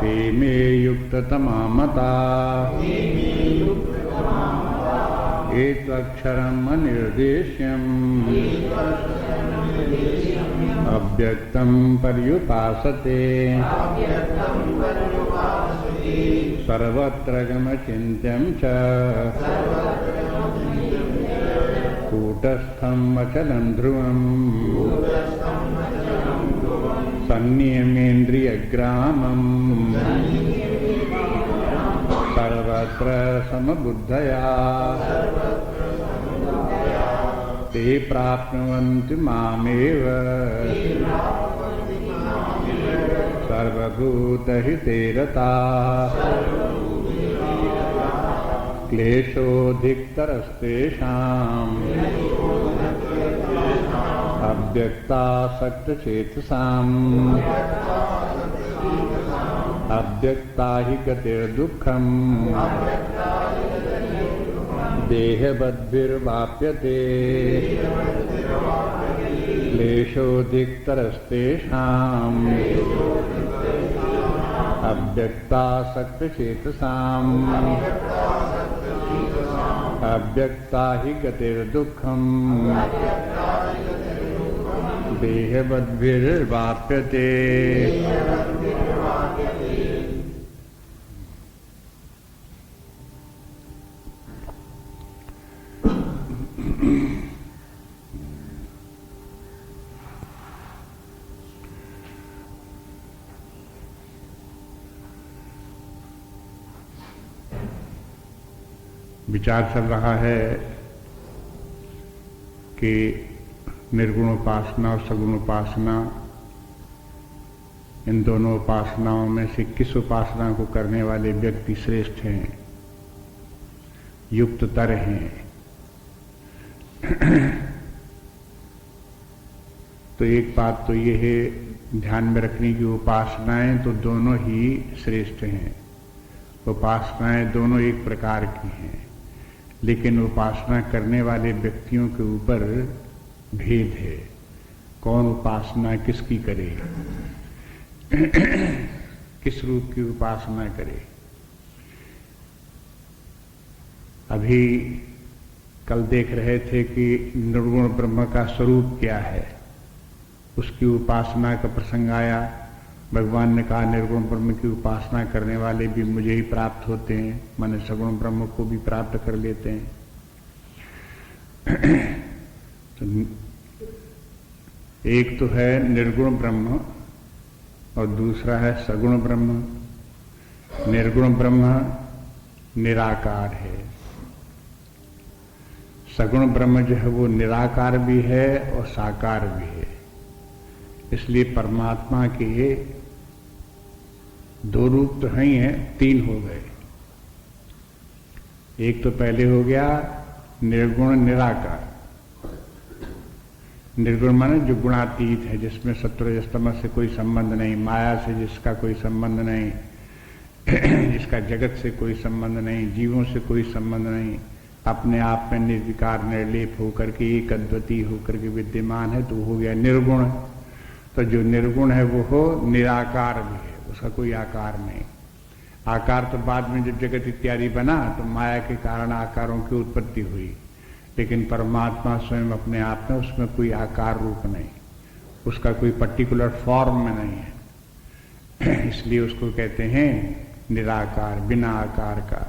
ते मे युक्ततमा मता एतक्षरम् अनिर्देश्यम् अव्यक्तं पर्युपासते सर्वत्र गमचिन्त्यं च कूटस्थं अचलं ध्रुवम् सन्नियमेन्द्रियग्रामम् सर्वत्र समबुद्धया ते प्राप्नुवन्ति मामेव सर्वभूतहिते रताः क्लेशोऽधिकतरस्तेषाम् अव्यक्तासक्तचेतसाम् अव्यक्ता हि गतिर्दुःखम् देहबद्भिर्वाप्यते क्लेशोऽधिकतरस्तेषाम् अव्यक्तासक्तचेतसाम् अव्यक्ता हि गतिर्दुःखम् देहबद्भिर्वाप्यते। विचार चल रहा है कि निर्गुण उपासना और सगुण उपासना, इन दोनों उपासनाओं में से किस उपासना को करने वाले व्यक्ति श्रेष्ठ हैं, युक्ततर हैं। तो एक बात तो ये है ध्यान में रखने की, उपासनाएं तो दोनों ही श्रेष्ठ हैं। उपासनाएं दोनों एक प्रकार की हैं, लेकिन उपासना करने वाले व्यक्तियों के ऊपर भेद है। कौन उपासना किसकी करे, किस रूप की उपासना करे। अभी कल देख रहे थे कि निर्गुण ब्रह्म का स्वरूप क्या है, उसकी उपासना का प्रसंग आया। भगवान ने कहा निर्गुण ब्रह्म की उपासना करने वाले भी मुझे ही प्राप्त होते हैं, माने सगुण ब्रह्म को भी प्राप्त कर लेते हैं। तो एक तो है निर्गुण ब्रह्म और दूसरा है सगुण ब्रह्म। निर्गुण ब्रह्म निराकार है, सगुण ब्रह्म जो है वो निराकार भी है और साकार भी है। इसलिए परमात्मा के दो रूप तो हैं ही हैं, तीन हो गए। एक तो पहले हो गया निर्गुण निराकार। निर्गुण माने जो गुणातीत है, जिसमें सत्वरज तमस से कोई संबंध नहीं, माया से जिसका कोई संबंध नहीं, जिसका जगत से कोई संबंध नहीं, जीवों से कोई संबंध नहीं, अपने आप में निर्विकार निर्लेप होकर के एक अद्वितीय होकर के विद्यमान है, तो हो गया निर्गुण। तो जो निर्गुण है वो हो निराकार भी है, उसका कोई आकार नहीं। आकार तो बाद में जब जगत इत्यादि बना तो माया के कारण आकारों की उत्पत्ति हुई, लेकिन परमात्मा स्वयं अपने आप में उसमें कोई आकार रूप नहीं, उसका कोई पर्टिकुलर फॉर्म में नहीं है। इसलिए उसको कहते हैं निराकार, बिना आकार का।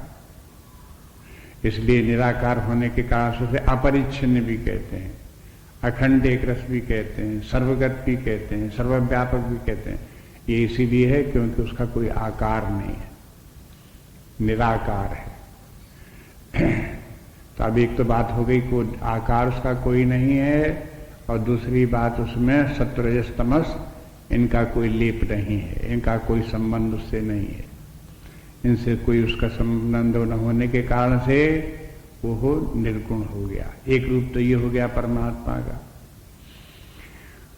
इसलिए निराकार होने के कारण से उसे अपरिच्छिन्न भी कहते हैं, अखंड एक रस भी कहते हैं, सर्वगत भी कहते हैं, सर्वव्यापक भी कहते हैं। ये इसीलिए है क्योंकि उसका कोई आकार नहीं है, निराकार है। तो अब एक तो बात हो गई को आकार उसका कोई नहीं है, और दूसरी बात उसमें सत्वरजस तमस इनका कोई लेप नहीं है, इनका कोई संबंध उससे नहीं है। इनसे कोई उसका संबंध न होने के कारण से वो हो निर्गुण हो गया। एक रूप तो ये हो गया परमात्मा का।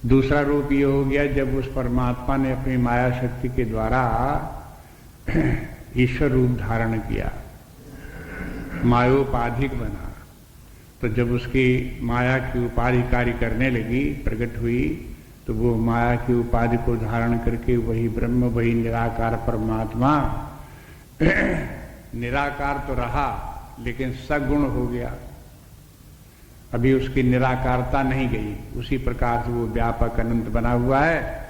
दूसरा रूप ये हो गया जब उस परमात्मा ने अपनी माया शक्ति के द्वारा ईश्वर रूप धारण किया, मायोपाधिक बना। तो जब उसकी माया की उपाधि कार्य करने लगी, प्रकट हुई, तो वो माया की उपाधि को धारण करके वही ब्रह्म, वही निराकार परमात्मा निराकार तो रहा लेकिन सगुण हो गया। अभी उसकी निराकारता नहीं गई, उसी प्रकार से वो व्यापक अनंत बना हुआ है,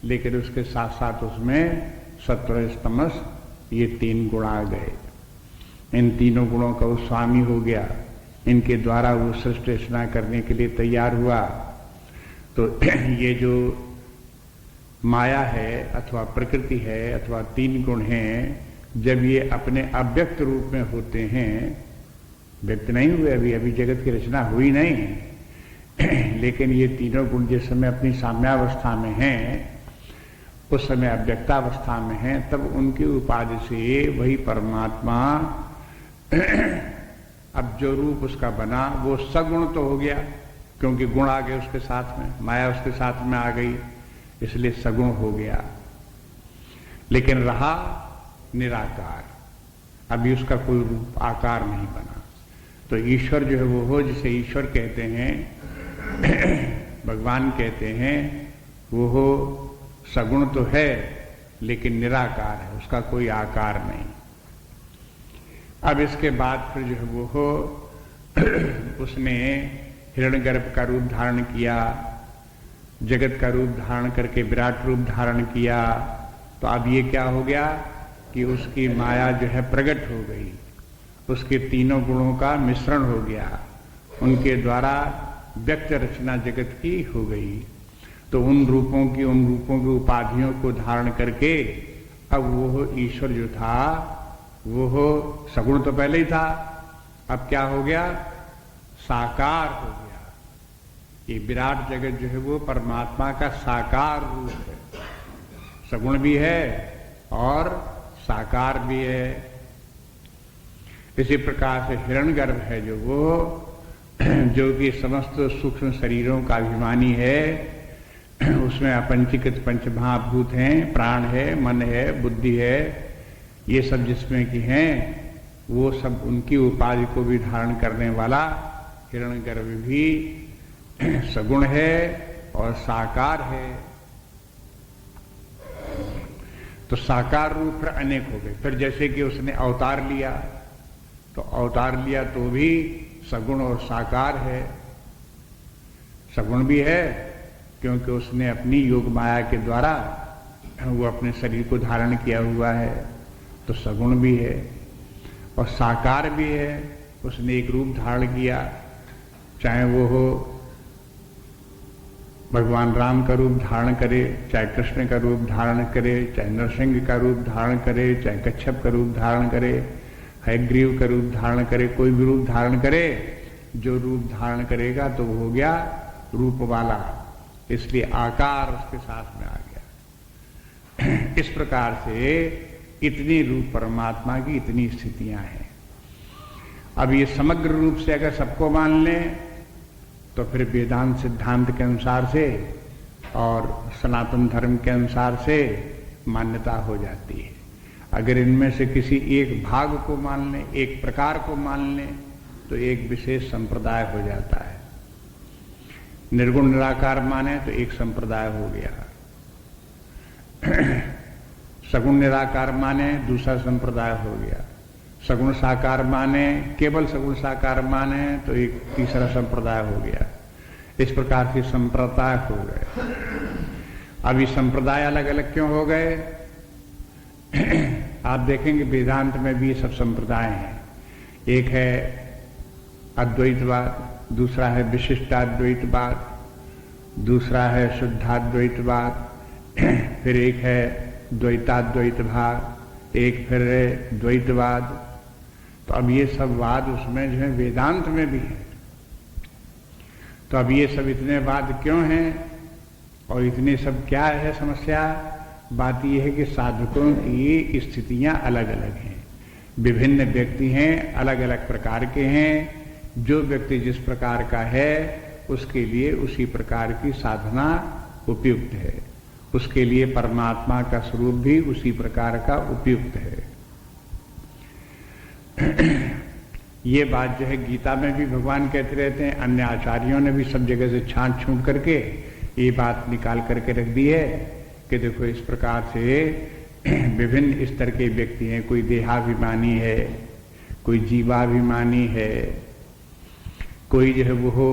लेकिन उसके साथ साथ उसमें सत्व तमस ये 3 गुण आ गए। इन तीनों गुणों का वो स्वामी हो गया, इनके द्वारा वो सृष्टि रचना करने के लिए तैयार हुआ। तो ये जो माया है अथवा प्रकृति है अथवा 3 गुण हैं, जब ये अपने अव्यक्त रूप में होते हैं, व्यक्त नहीं हुए अभी जगत की रचना हुई नहीं, लेकिन ये तीनों गुण जिस समय अपनी साम्यावस्था में हैं, उस समय अव्यक्तावस्था में हैं, तब उनकी उपाधि से वही परमात्मा अब जो रूप उसका बना वो सगुण तो हो गया, क्योंकि गुण आ गए उसके साथ में, माया उसके साथ में आ गई, इसलिए सगुण हो गया। लेकिन रहा निराकार, अभी उसका कोई रूप आकार नहीं बना। तो ईश्वर जो है वो हो, जिसे ईश्वर कहते हैं, भगवान कहते हैं, वो हो सगुण तो है लेकिन निराकार है, उसका कोई आकार नहीं। अब इसके बाद फिर जो है वो हो उसने हिरण्यगर्भ का रूप धारण किया, जगत का रूप धारण करके विराट रूप धारण किया। तो अब ये क्या हो गया कि उसकी माया जो है प्रकट हो गई, उसके तीनों गुणों का मिश्रण हो गया, उनके द्वारा व्यक्त रचना जगत की हो गई। तो उन रूपों की उपाधियों को धारण करके अब वो ईश्वर जो था वो सगुण तो पहले ही था, अब क्या हो गया, साकार हो गया। ये विराट जगत जो है वो परमात्मा का साकार रूप है, सगुण भी है और साकार भी है। इसी प्रकार से हिरण्यगर्भ है जो कि समस्त सूक्ष्म शरीरों का अभिमानी है, उसमें अपंचीकृत पंचमहाभूत हैं, प्राण है, मन है, बुद्धि है, ये सब जिसमें की हैं, वो सब उनकी उपाधि को भी धारण करने वाला हिरण्यगर्भ भी सगुण है और साकार है। तो साकार रूप फिर अनेक हो गए। फिर जैसे कि उसने अवतार लिया, तो अवतार लिया तो भी सगुण और साकार है। सगुण भी है क्योंकि उसने अपनी योग माया के द्वारा वो अपने शरीर को धारण किया हुआ है, तो सगुण भी है। और साकार भी है, उसने एक रूप धारण किया, चाहे वो हो भगवान राम का रूप धारण करे, चाहे कृष्ण का रूप धारण करे, चाहे नरसिंह का रूप धारण करे, चाहे कच्छप का रूप धारण करे, हयग्रीव का रूप धारण करे, कोई भी रूप धारण करे, जो रूप धारण करेगा तो वो हो गया रूप वाला, इसलिए आकार उसके साथ में आ गया। इस प्रकार से इतनी रूप परमात्मा की इतनी स्थितियां हैं। अब ये समग्र रूप से अगर सबको मान लें तो फिर वेदांत सिद्धांत के अनुसार से और सनातन धर्म के अनुसार से मान्यता हो जाती है। अगर इनमें से किसी एक भाग को मान लें, एक प्रकार को मान लें, तो एक विशेष संप्रदाय हो जाता है। निर्गुण निराकार माने तो एक संप्रदाय हो गया, सगुण निराकार माने दूसरा संप्रदाय हो गया, सगुण साकार माने, केवल सगुण साकार माने तो एक तीसरा संप्रदाय हो गया। इस प्रकार से संप्रदाय हो गए। अब ये संप्रदाय अलग अलग क्यों हो गए? आप देखेंगे वेदांत में भी ये सब संप्रदाय हैं। एक है अद्वैतवाद, दूसरा है विशिष्टाद्वैतवाद, दूसरा है शुद्धाद्वैतवाद, फिर एक है द्वैताद्वैतवाद, एक फिर है द्वैतवाद। तो अब ये सब वाद उसमें जो है वेदांत में भी है। तो अब ये सब इतने वाद क्यों हैं और इतने सब क्या है समस्या? बात यह है कि साधकों की स्थितियां अलग अलग हैं, विभिन्न व्यक्ति हैं, अलग अलग प्रकार के हैं। जो व्यक्ति जिस प्रकार का है उसके लिए उसी प्रकार की साधना उपयुक्त है, उसके लिए परमात्मा का स्वरूप भी उसी प्रकार का उपयुक्त है। ये बात जो है गीता में भी भगवान कहते रहते हैं, अन्य आचार्यों ने भी सब जगह से छांट छूट करके ये बात निकाल करके रख दी है कि देखो इस प्रकार से विभिन्न स्तर के व्यक्ति हैं। कोई देहाभिमानी है, कोई जीवाभिमानी है, कोई जो है वो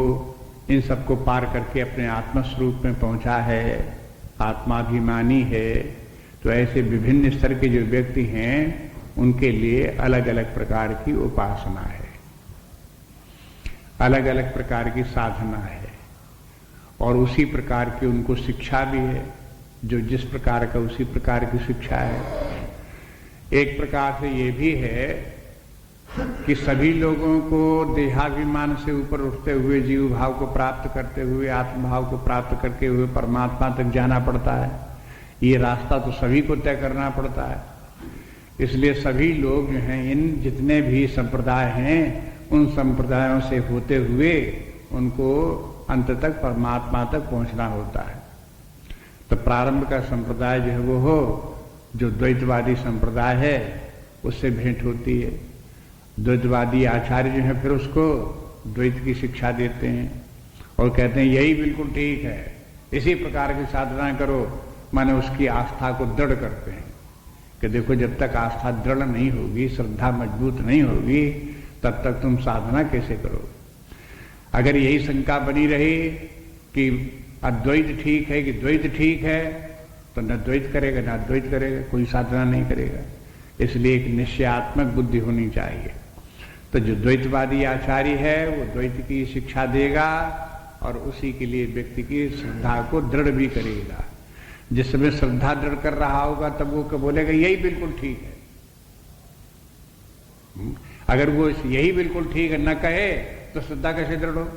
इन सबको पार करके अपने आत्मस्वरूप में पहुंचा है, आत्माभिमानी है। तो ऐसे विभिन्न स्तर के जो व्यक्ति हैं उनके लिए अलग अलग प्रकार की उपासना है, अलग अलग प्रकार की साधना है, और उसी प्रकार की उनको शिक्षा भी है। जो जिस प्रकार का उसी प्रकार की शिक्षा है। एक प्रकार से ये भी है कि सभी लोगों को देहाभिमान से ऊपर उठते हुए जीव भाव को प्राप्त करते हुए आत्मभाव को प्राप्त करते हुए परमात्मा तक जाना पड़ता है। ये रास्ता तो सभी को तय करना पड़ता है। इसलिए सभी लोग जो हैं, इन जितने भी संप्रदाय हैं, उन संप्रदायों से होते हुए उनको अंत तक परमात्मा तक पहुंचना होता है। तो प्रारंभ का संप्रदाय जो है वो हो, जो द्वैतवादी संप्रदाय है, उससे भेंट होती है। द्वैतवादी आचार्य जो है फिर उसको द्वैत की शिक्षा देते हैं और कहते हैं यही बिल्कुल ठीक है, इसी प्रकार की साधना करो। माने उसकी आस्था को दृढ़ करते हैं कि देखो जब तक आस्था दृढ़ नहीं होगी, श्रद्धा मजबूत नहीं होगी, तब तक तुम साधना कैसे करो। अगर यही शंका बनी रही कि अद्वैत ठीक है कि द्वैत ठीक है, तो न द्वैत करेगा न अद्वैत करेगा, कोई साधना नहीं करेगा। इसलिए एक निश्चयात्मक बुद्धि होनी चाहिए। तो जो द्वैतवादी आचार्य है वो द्वैत की शिक्षा देगा और उसी के लिए व्यक्ति की श्रद्धा को दृढ़ भी करेगा। जिस समय श्रद्धा दृढ़ कर रहा होगा तब वो बोलेगा यही बिल्कुल ठीक है। अगर वो यही बिल्कुल ठीक है न कहे तो श्रद्धा कैसे दृढ़ हो।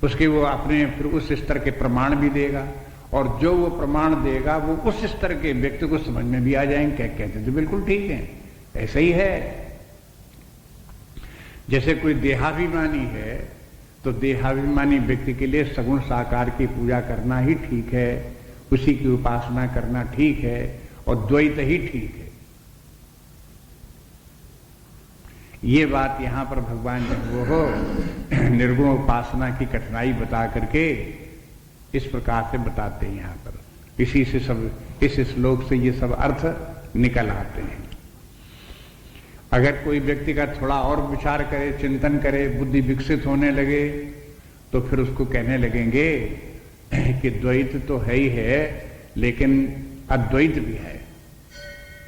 उसके वो अपने फिर उस स्तर के प्रमाण भी देगा, और जो वो प्रमाण देगा वो उस स्तर के व्यक्ति को समझ में भी आ जाएंगे। कहते तो बिल्कुल ठीक है, ऐसा ही है। जैसे कोई देहाभिमानी है तो देहाभिमानी व्यक्ति के लिए सगुण साकार की पूजा करना ही ठीक है, उसी की उपासना करना ठीक है, और द्वैत ही ठीक है। ये बात यहां पर भगवान जब वो हो निर्गुण उपासना की कठिनाई बता करके इस प्रकार से बताते हैं। यहां पर इसी से सब, इस श्लोक से ये सब अर्थ निकल आते हैं। अगर कोई व्यक्ति का थोड़ा और विचार करे, चिंतन करे, बुद्धि विकसित होने लगे, तो फिर उसको कहने लगेंगे कि द्वैत तो है ही है, लेकिन अद्वैत भी है।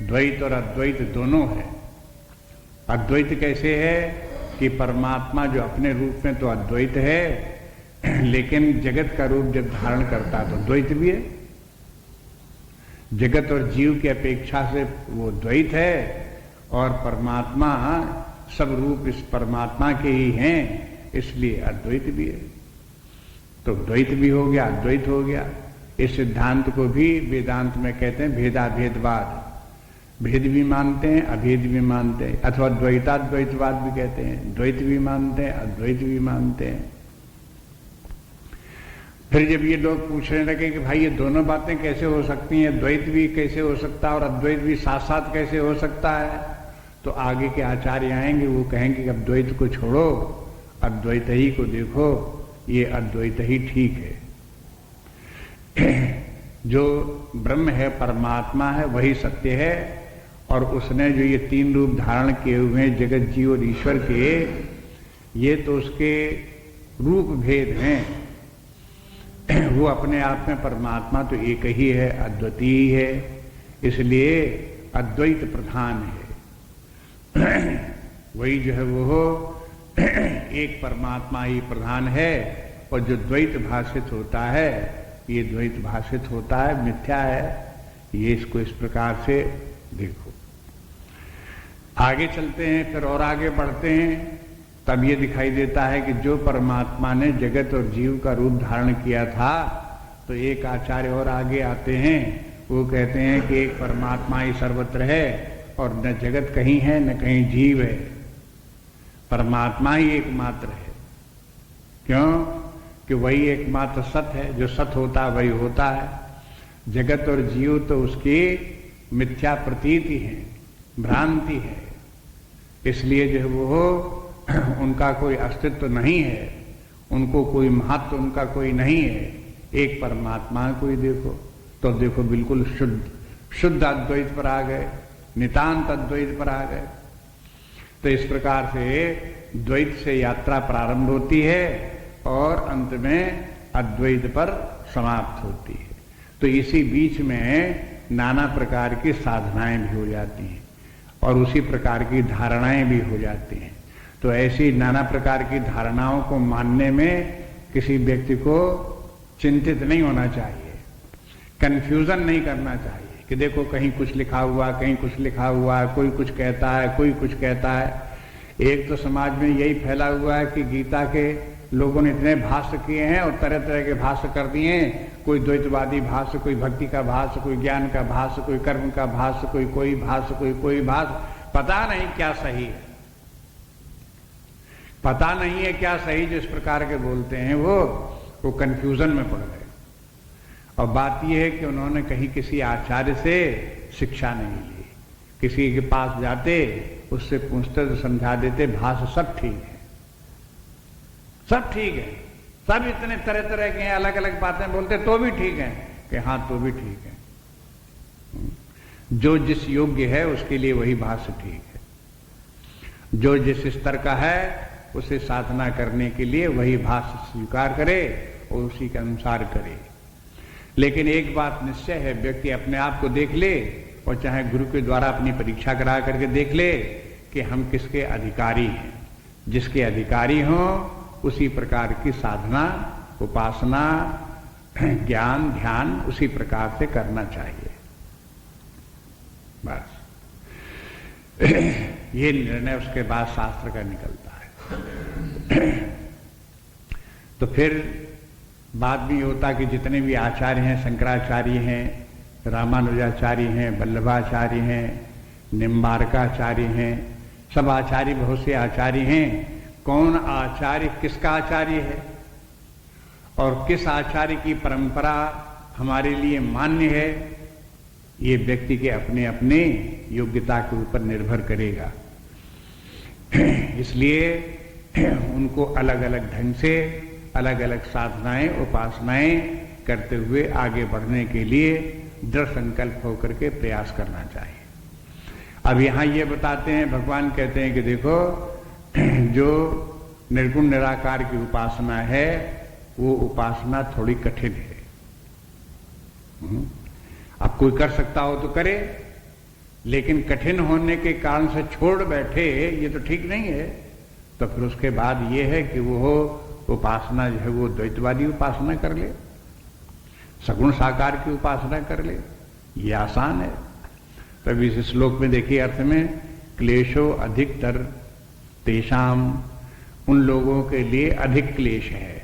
द्वैत और अद्वैत दोनों है। अद्वैत कैसे है कि परमात्मा जो अपने रूप में तो अद्वैत है, लेकिन जगत का रूप जब धारण करता है तो द्वैत भी है। जगत और जीव की अपेक्षा से वो द्वैत है, और परमात्मा सब रूप इस परमात्मा के ही हैं, इसलिए अद्वैत भी है। तो द्वैत भी हो गया, अद्वैत हो गया। इस सिद्धांत को भी वेदांत में कहते हैं भेदाभेदवाद। भेद भी मानते हैं, अभेद भी मानते हैं, अथवा द्वैताद्वैतवाद भी कहते हैं। द्वैत भी मानते हैं, अद्वैत भी मानते हैं। फिर जब ये लोग पूछने लगे कि भाई ये दोनों बातें कैसे हो सकती हैं, द्वैत भी कैसे हो सकता है और अद्वैत भी साथ साथ कैसे हो सकता है, तो आगे के आचार्य आएंगे, वो कहेंगे कि अब द्वैत को छोड़ो, अद्वैत ही को देखो, ये अद्वैत ही ठीक है। जो ब्रह्म है, परमात्मा है, वही सत्य है, और उसने जो ये तीन रूप धारण किए हुए हैं जगत जीव और ईश्वर के, ये तो उसके रूप भेद हैं। वो अपने आप में परमात्मा तो एक ही है, अद्वितीय है, इसलिए अद्वैत प्रधान है। वही जो है वो एक परमात्मा ही प्रधान है, और जो द्वैत भाषित होता है ये द्वैत भाषित होता है, मिथ्या है। ये इसको इस प्रकार से देखो। आगे चलते हैं, फिर और आगे बढ़ते हैं, तब ये दिखाई देता है कि जो परमात्मा ने जगत और जीव का रूप धारण किया था, तो एक आचार्य और आगे आते हैं, वो कहते हैं कि एक परमात्मा ही सर्वत्र है, और न जगत कहीं है न कहीं जीव है, परमात्मा ही एकमात्र है। क्यों? कि वही एकमात्र सत्य है, जो सत्य होता है वही होता है। जगत और जीव तो उसकी मिथ्या प्रतीति है, भ्रांति है, इसलिए जो वो उनका कोई अस्तित्व नहीं है, उनको कोई महत्व उनका कोई नहीं है, एक परमात्मा को ही देखो, तो देखो बिल्कुल शुद्ध अद्वैत पर आ गए, नितांत अद्वैत पर आ गए। तो इस प्रकार से द्वैत से यात्रा प्रारंभ होती है और अंत में अद्वैत पर समाप्त होती है। तो इसी बीच में नाना प्रकार की साधनाएं भी हो जाती हैं और उसी प्रकार की धारणाएं भी हो जाती हैं। तो ऐसी नाना प्रकार की धारणाओं को मानने में किसी व्यक्ति को चिंतित नहीं होना चाहिए, कंफ्यूजन नहीं करना चाहिए कि देखो कहीं कुछ लिखा हुआ, कहीं कुछ लिखा हुआ है, कोई कुछ कहता है, कोई कुछ कहता है। एक तो समाज में यही फैला हुआ है कि गीता के लोगों ने इतने भाष्य किए हैं और तरह तरह के भाष्य कर दिए हैं, कोई द्वैतवादी भाष्य, कोई भक्ति का भाष्य, कोई ज्ञान का भाष्य, कोई कर्म का भाष्य, कोई भाष्य, कोई भाष्य, पता नहीं क्या सही है, पता नहीं है क्या सही। जो इस प्रकार के बोलते हैं वो कंफ्यूजन में पड़ गए। और बात यह है कि उन्होंने कहीं किसी आचार्य से शिक्षा नहीं ली, किसी के पास जाते उससे पूछते तो समझा देते भाष्य सब ठीक है, सब ठीक है, सब इतने तरह तरह के हैं, अलग अलग बातें बोलते तो भी ठीक है कि हाँ तो भी ठीक है। जो जिस योग्य है उसके लिए वही भाष्य ठीक है, जो जिस स्तर का है उसे साधना करने के लिए वही भाष्य स्वीकार करे और उसी के अनुसार करे। लेकिन एक बात निश्चय है, व्यक्ति अपने आप को देख ले और चाहे गुरु के द्वारा अपनी परीक्षा करा करके देख ले कि हम किसके अधिकारी हैं। जिसके अधिकारी हों उसी प्रकार की साधना, उपासना, ज्ञान, ध्यान उसी प्रकार से करना चाहिए। बस ये निर्णय उसके बाद शास्त्र का निकलता है। तो फिर बाद में होता कि जितने भी आचार्य हैं, शंकराचार्य हैं, रामानुजाचार्य हैं, वल्लभाचार्य हैं, निम्बारकाचार्य हैं, सब आचार्य, बहुत से आचार्य हैं। कौन आचार्य किसका आचार्य है और किस आचार्य की परंपरा हमारे लिए मान्य है, ये व्यक्ति के अपने अपने योग्यता के ऊपर निर्भर करेगा। इसलिए उनको अलग अलग ढंग से अलग अलग साधनाएं, उपासनाएं करते हुए आगे बढ़ने के लिए दृढ़ संकल्प होकर के प्रयास करना चाहिए। अब यहां ये बताते हैं, भगवान कहते हैं कि देखो जो निर्गुण निराकार की उपासना है वो उपासना थोड़ी कठिन है। अब कोई कर सकता हो तो करे, लेकिन कठिन होने के कारण से छोड़ बैठे ये तो ठीक नहीं है। तो फिर उसके बाद ये है कि वो उपासना जो है वो द्वैतवादी उपासना कर ले, सगुण साकार की उपासना कर ले, ये आसान है। तब इस श्लोक में देखिए अर्थ में, क्लेशो अधिकतर तेषाम, उन लोगों के लिए अधिक क्लेश है।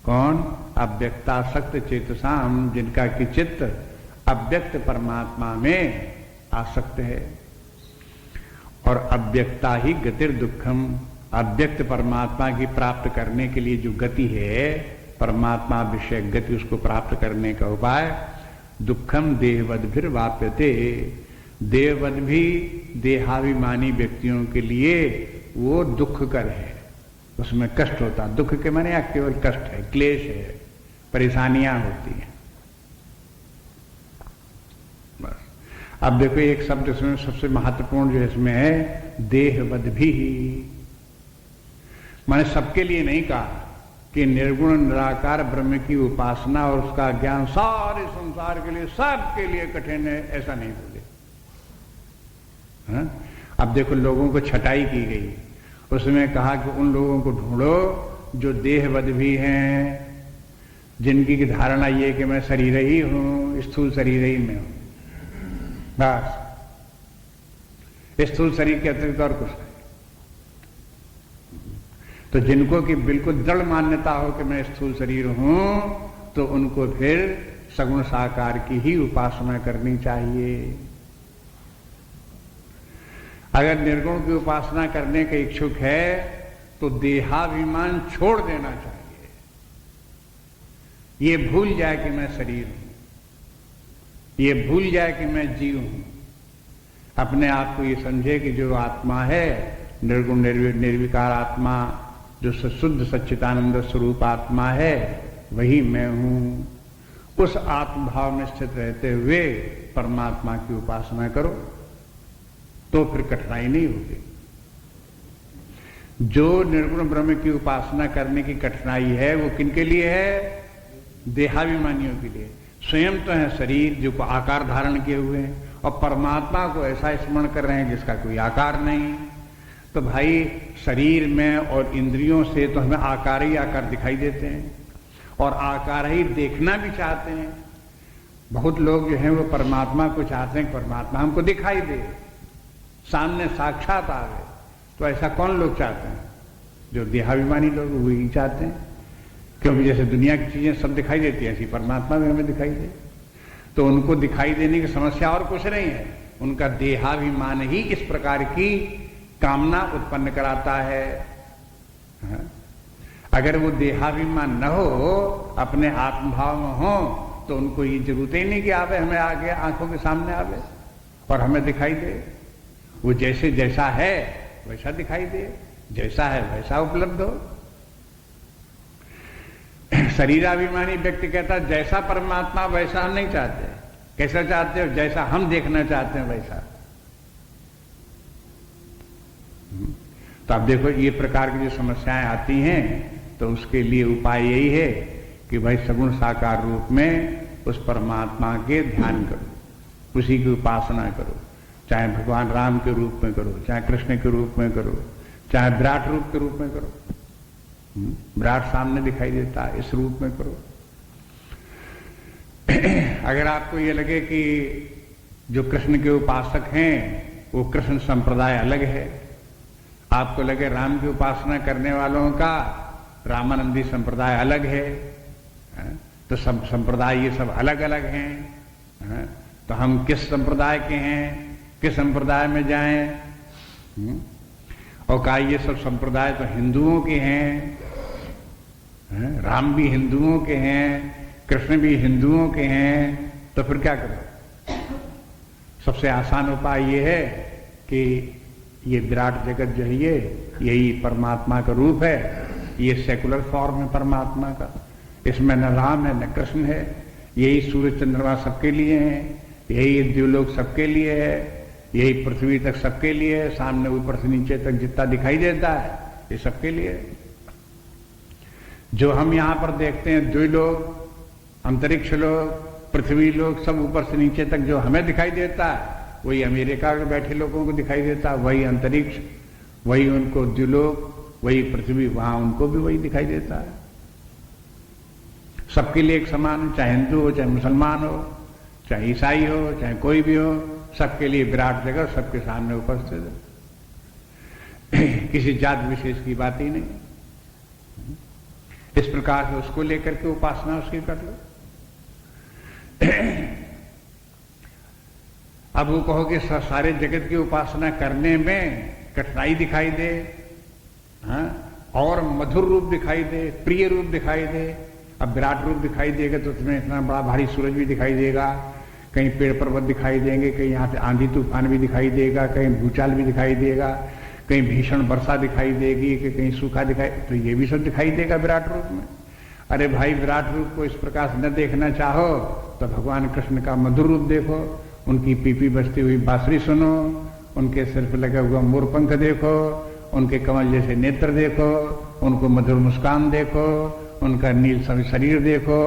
कौन? अव्यक्तासक्त चेतसाम, जिनका कि चित्त अव्यक्त परमात्मा में आसक्त है। और अव्यक्ता ही गतिर दुखम, अव्यक्त परमात्मा की प्राप्त करने के लिए जो गति है, परमात्मा विषय गति, उसको प्राप्त करने का उपाय दुखम देहवद फिर वाप्यते। देहवद भी देहाभिमानी व्यक्तियों के लिए वो दुखकर है, उसमें कष्ट होता। दुख के माने या केवल कष्ट है, क्लेश है, परेशानियां होती हैं। बस अब देखो एक शब्द इसमें सबसे महत्वपूर्ण जो इसमें है, देहवद भी, मैंने सबके लिए नहीं कहा कि निर्गुण निराकार ब्रह्म की उपासना और उसका ज्ञान सारे संसार के लिए, सबके लिए कठिन है, ऐसा नहीं बोले। अब देखो लोगों को छटाई की गई, उसमें कहा कि उन लोगों को ढूंढो जो देहवद भी हैं, जिनकी की धारणा ये कि मैं शरीर ही हूं, स्थूल शरीर ही में हूं, बस स्थूल शरीर के अतिरिक्त और कुछ नहीं। तो जिनको कि बिल्कुल दृढ़ मान्यता हो कि मैं स्थूल शरीर हूं, तो उनको फिर सगुण साकार की ही उपासना करनी चाहिए। अगर निर्गुण की उपासना करने का इच्छुक है तो देहाभिमान छोड़ देना चाहिए। ये भूल जाए कि मैं शरीर हूं, ये भूल जाए कि मैं जीव हूं। अपने आप को ये समझे कि जो आत्मा है, निर्गुण निर्विकार आत्मा, जो शुद्ध सच्चिदानंद स्वरूप आत्मा है वही मैं हूं। उस आत्मभाव में स्थित रहते हुए परमात्मा की उपासना करो तो फिर कठिनाई नहीं होगी। जो निर्गुण ब्रह्म की उपासना करने की कठिनाई है वो किनके लिए है? देहाभिमानियों के लिए। स्वयं तो है शरीर जो को आकार धारण किए हुए हैं और परमात्मा को ऐसा स्मरण कर रहे हैं जिसका कोई आकार नहीं। तो भाई शरीर में और इंद्रियों से तो हमें आकार ही आकार दिखाई देते हैं और आकार ही देखना भी चाहते हैं। बहुत लोग जो हैं वो परमात्मा को चाहते हैं, परमात्मा हमको दिखाई दे, सामने साक्षात आवे। तो ऐसा कौन लोग चाहते हैं? जो देहाभिमानी लोग वही चाहते हैं, क्योंकि जैसे दुनिया की चीजें सब दिखाई देती है ऐसी परमात्मा भी हमें दिखाई दे। तो उनको दिखाई देने की समस्या और कुछ नहीं है, उनका देहाभिमान ही इस प्रकार की कामना उत्पन्न कराता है। अगर वो देहाभिमान न हो, अपने आत्मभाव में हो, तो उनको ये जरूरत ही नहीं कि आवे हमें आगे आंखों के सामने आवे और हमें दिखाई दे। वो जैसे जैसा है वैसा दिखाई दे, जैसा है वैसा उपलब्ध हो। शरीराभिमानी व्यक्ति कहता है जैसा परमात्मा वैसा हम नहीं चाहते। कैसा चाहते हो? जैसा हम देखना चाहते हैं वैसा। तो अब देखो ये प्रकार की जो समस्याएं आती हैं तो उसके लिए उपाय यही है कि भाई सगुण साकार रूप में उस परमात्मा के ध्यान करो, उसी की उपासना करो। चाहे भगवान राम के रूप में करो, चाहे कृष्ण के रूप में करो, चाहे विराट रूप के रूप में करो। विराट सामने दिखाई देता है, इस रूप में करो। अगर आपको ये लगे कि जो कृष्ण के उपासक हैं वो कृष्ण संप्रदाय अलग है, आपको लगे राम की उपासना करने वालों का रामानंदी संप्रदाय अलग है, तो सब संप्रदाय ये सब अलग अलग हैं। तो हम किस संप्रदाय के हैं, किस संप्रदाय में जाएं? और कहा ये सब संप्रदाय तो हिंदुओं के हैं, राम भी हिंदुओं के हैं, कृष्ण भी हिंदुओं के हैं। तो फिर क्या करो? सबसे आसान उपाय ये है कि ये विराट जगत जो है यही परमात्मा का रूप है। ये सेकुलर फॉर्म है परमात्मा का, इसमें न राम है न कृष्ण है। यही सूर्य चंद्रमा सबके लिए है, यही द्युलोक सबके लिए है, यही पृथ्वी तक सबके लिए है, सामने ऊपर से नीचे तक जितना दिखाई देता है ये सबके लिए है। जो हम यहां पर देखते हैं द्युलोक, अंतरिक्ष लोग, पृथ्वी लोग, सब ऊपर से नीचे तक जो हमें दिखाई देता है वही अमेरिका में बैठे लोगों को दिखाई देता है, वही अंतरिक्ष, वही उनको द्युलोक, वही पृथ्वी, वहां उनको भी वही दिखाई देता है। सबके लिए एक समान, चाहे हिंदू हो, चाहे मुसलमान हो, चाहे ईसाई हो, चाहे कोई भी हो, सबके लिए विराट जगत सबके सामने उपस्थित है। किसी जात विशेष की बात ही नहीं। इस प्रकार से उसको लेकर के उपासना उसकी कर लो। अब वो कहो कि सारे जगत की उपासना करने में कठिनाई दिखाई दे, और मधुर रूप दिखाई दे, प्रिय रूप दिखाई दे। अब विराट रूप दिखाई देगा तो तुम्हें इतना बड़ा भारी सूरज भी दिखाई देगा, कहीं पेड़ पर्वत दिखाई देंगे, कहीं यहां से आंधी तूफान भी दिखाई देगा, कहीं भूचाल भी दिखाई देगा, कहीं भीषण वर्षा दिखाई देगी, कि कहीं सूखा दिखाई, तो ये भी सब दिखाई देगा विराट रूप में। अरे भाई विराट रूप को इस प्रकार से न देखना चाहो तो भगवान कृष्ण का मधुर रूप देखो, उनकी पीपी बजती हुई बांसुरी सुनो, उनके सिर पर लगा हुआ मोरपंख देखो, उनके कमल जैसे नेत्र देखो, उनको मधुर मुस्कान देखो, उनका नील शरीर देखो,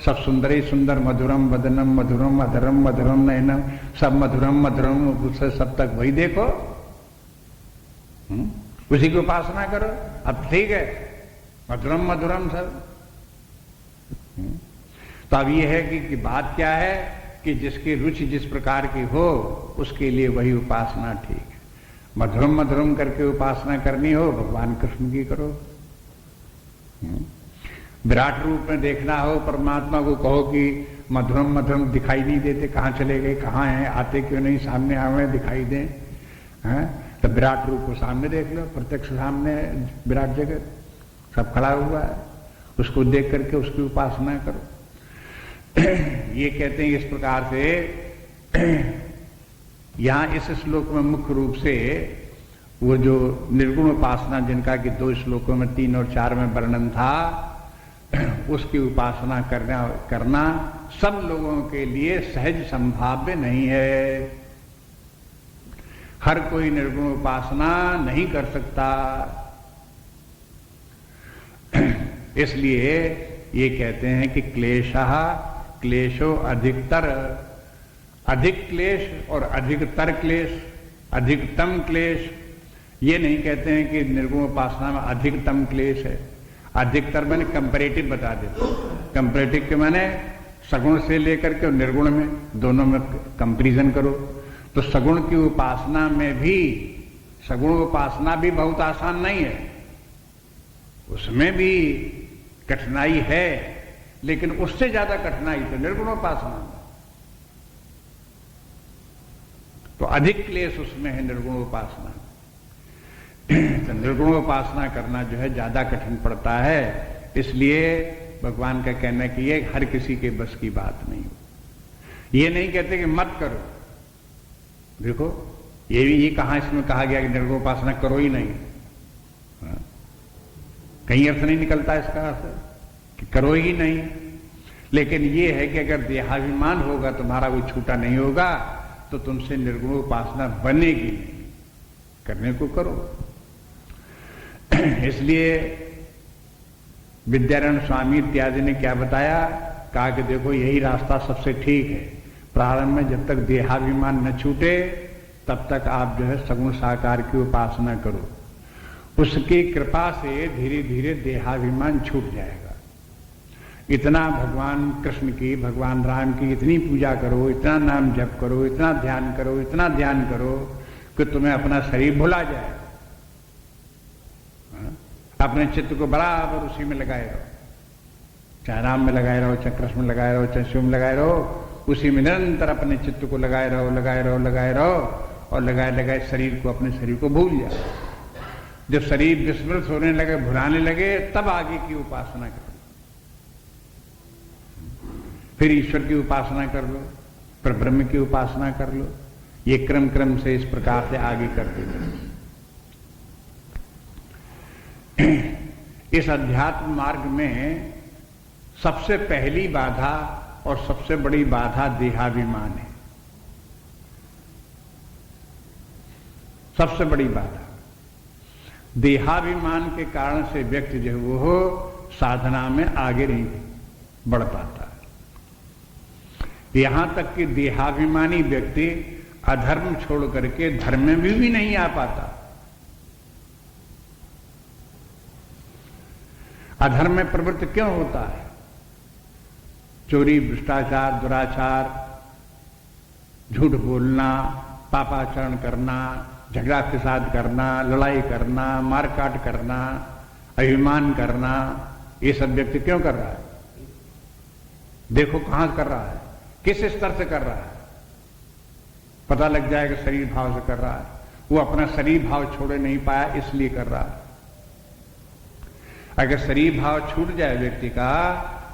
सब सुंदर ही सुंदर, मधुरम वदनम मधुरम अधरम मधुरम नयनम, सब मधुरम मधुरम, उससे सब तक वही देखो, उसी की उपासना करो। अब ठीक है, मधुरम मधुरम सब। तो अब ये है कि बात क्या है कि जिसकी रुचि जिस प्रकार की हो उसके लिए वही उपासना ठीक है। मधुरम मधुरम करके उपासना करनी हो भगवान कृष्ण की करो। विराट रूप में देखना हो परमात्मा को, कहो कि मधुरम मधुरम दिखाई नहीं देते, कहाँ चले गए, कहाँ हैं, आते क्यों नहीं, सामने आवे दिखाई दें, हैं? तो विराट रूप को सामने देख लो, प्रत्यक्ष सामने विराट जगत सब खड़ा हुआ है, उसको देख करके उसकी उपासना करो। ये कहते हैं इस प्रकार से। यहां इस श्लोक में मुख्य रूप से वो जो निर्गुण उपासना जिनका कि 2 श्लोकों में 3 और 4 में वर्णन था, उसकी उपासना करना सब लोगों के लिए सहज संभाव्य नहीं है। हर कोई निर्गुण उपासना नहीं कर सकता। इसलिए ये कहते हैं कि क्लेशो अधिकतर, अधिक क्लेश और अधिकतर क्लेश, अधिकतम क्लेश। ये नहीं कहते हैं कि निर्गुण उपासना में अधिकतम क्लेश है। अधिकतर मैंने कंपैरेटिव बता देते। कंपैरेटिव के माने सगुण से लेकर के निर्गुण में दोनों में कंपैरिजन करो तो सगुण की उपासना में भी, सगुण उपासना भी बहुत आसान नहीं है, उसमें भी कठिनाई है, लेकिन उससे ज्यादा कठिनाई तो निर्गुण उपासना में। तो अधिक क्लेश उसमें है निर्गुण उपासना। तो निर्गुण उपासना करना जो है ज्यादा कठिन पड़ता है। इसलिए भगवान का कहना है कि ये हर किसी के बस की बात नहीं हो। ये नहीं कहते कि मत करो। देखो ये कहां इसमें कहा गया कि निर्गुण उपासना करो ही नहीं। कहीं अर्थ नहीं निकलता इसका अर्थ कि करो ही नहीं। लेकिन ये है कि अगर देहाभिमान होगा, तुम्हारा वो छूटा नहीं होगा, तो तुमसे निर्गुण उपासना बनेगी नहीं। करने को करो। इसलिए विद्यारण्य स्वामी इत्यादि ने क्या बताया, कहा कि देखो यही रास्ता सबसे ठीक है। प्रारंभ में जब तक देहाभिमान न छूटे तब तक आप जो है सगुण साकार की उपासना करो। उसकी कृपा से धीरे धीरे देहाभिमान छूट जाएगा। इतना भगवान कृष्ण की, भगवान राम की इतनी पूजा करो, इतना नाम जप करो, इतना ध्यान करो, इतना ध्यान करो कि तुम्हें अपना शरीर भुला जाए। अपने चित्त को बराबर उसी में लगाए रहो, चाहे राम में लगाए रहो, चाहे कृष्ण में लगाए रहो, चाहे शिव में लगाए रहो, उसी में निरंतर अपने चित्त को लगाए रहो, लगाए रहो, लगाए रहो, और लगाए लगाए शरीर को, अपने शरीर को भूल जाओ। जब शरीर विस्मृत होने लगे, भुलाने लगे, तब आगे की उपासना करो। फिर ईश्वर की उपासना कर लो, फिर ब्रह्म की उपासना कर लो। ये क्रम क्रम से इस प्रकार से आगे करते जाओ। इस अध्यात्म मार्ग में सबसे पहली बाधा और सबसे बड़ी बाधा देहाभिमान है। सबसे बड़ी बाधा देहाभिमान के कारण से व्यक्ति जो है वो साधना में आगे नहीं बढ़ पाता। यहां तक कि देहाभिमानी व्यक्ति अधर्म छोड़ करके धर्म में भी नहीं आ पाता। अधर्म में प्रवृत्त क्यों होता है? चोरी, भ्रष्टाचार, दुराचार, झूठ बोलना, पापाचरण करना, झगड़ा फिसाद करना, लड़ाई करना, मारकाट करना, अभिमान करना, ये सब व्यक्ति क्यों कर रहा है? देखो कहां कर रहा है, किस स्तर से कर रहा है, पता लग जाएगा। शरीर भाव से कर रहा है। वो अपना शरीर भाव छोड़े नहीं पाया इसलिए कर रहा है। अगर शरीर भाव छूट जाए व्यक्ति का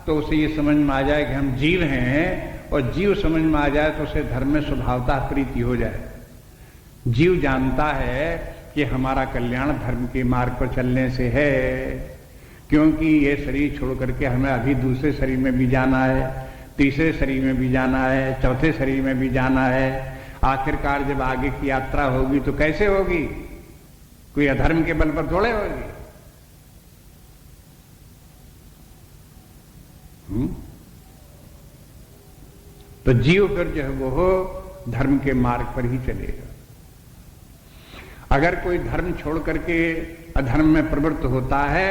तो उसे ये समझ में आ जाए कि हम जीव हैं, और जीव समझ में आ जाए तो उसे धर्म में स्वभावतः प्रीति हो जाए। जीव जानता है कि हमारा कल्याण धर्म के मार्ग पर चलने से है, क्योंकि ये शरीर छोड़ करके हमें अभी दूसरे शरीर में भी जाना है, तीसरे शरीर में भी जाना है, चौथे शरीर में भी जाना है। आखिरकार जब आगे की यात्रा होगी तो कैसे होगी? कोई अधर्म के बल पर थोड़े होगी। तो जीव फिर जो है वो धर्म के मार्ग पर ही चलेगा। अगर कोई धर्म छोड़ करके अधर्म में प्रवृत्त होता है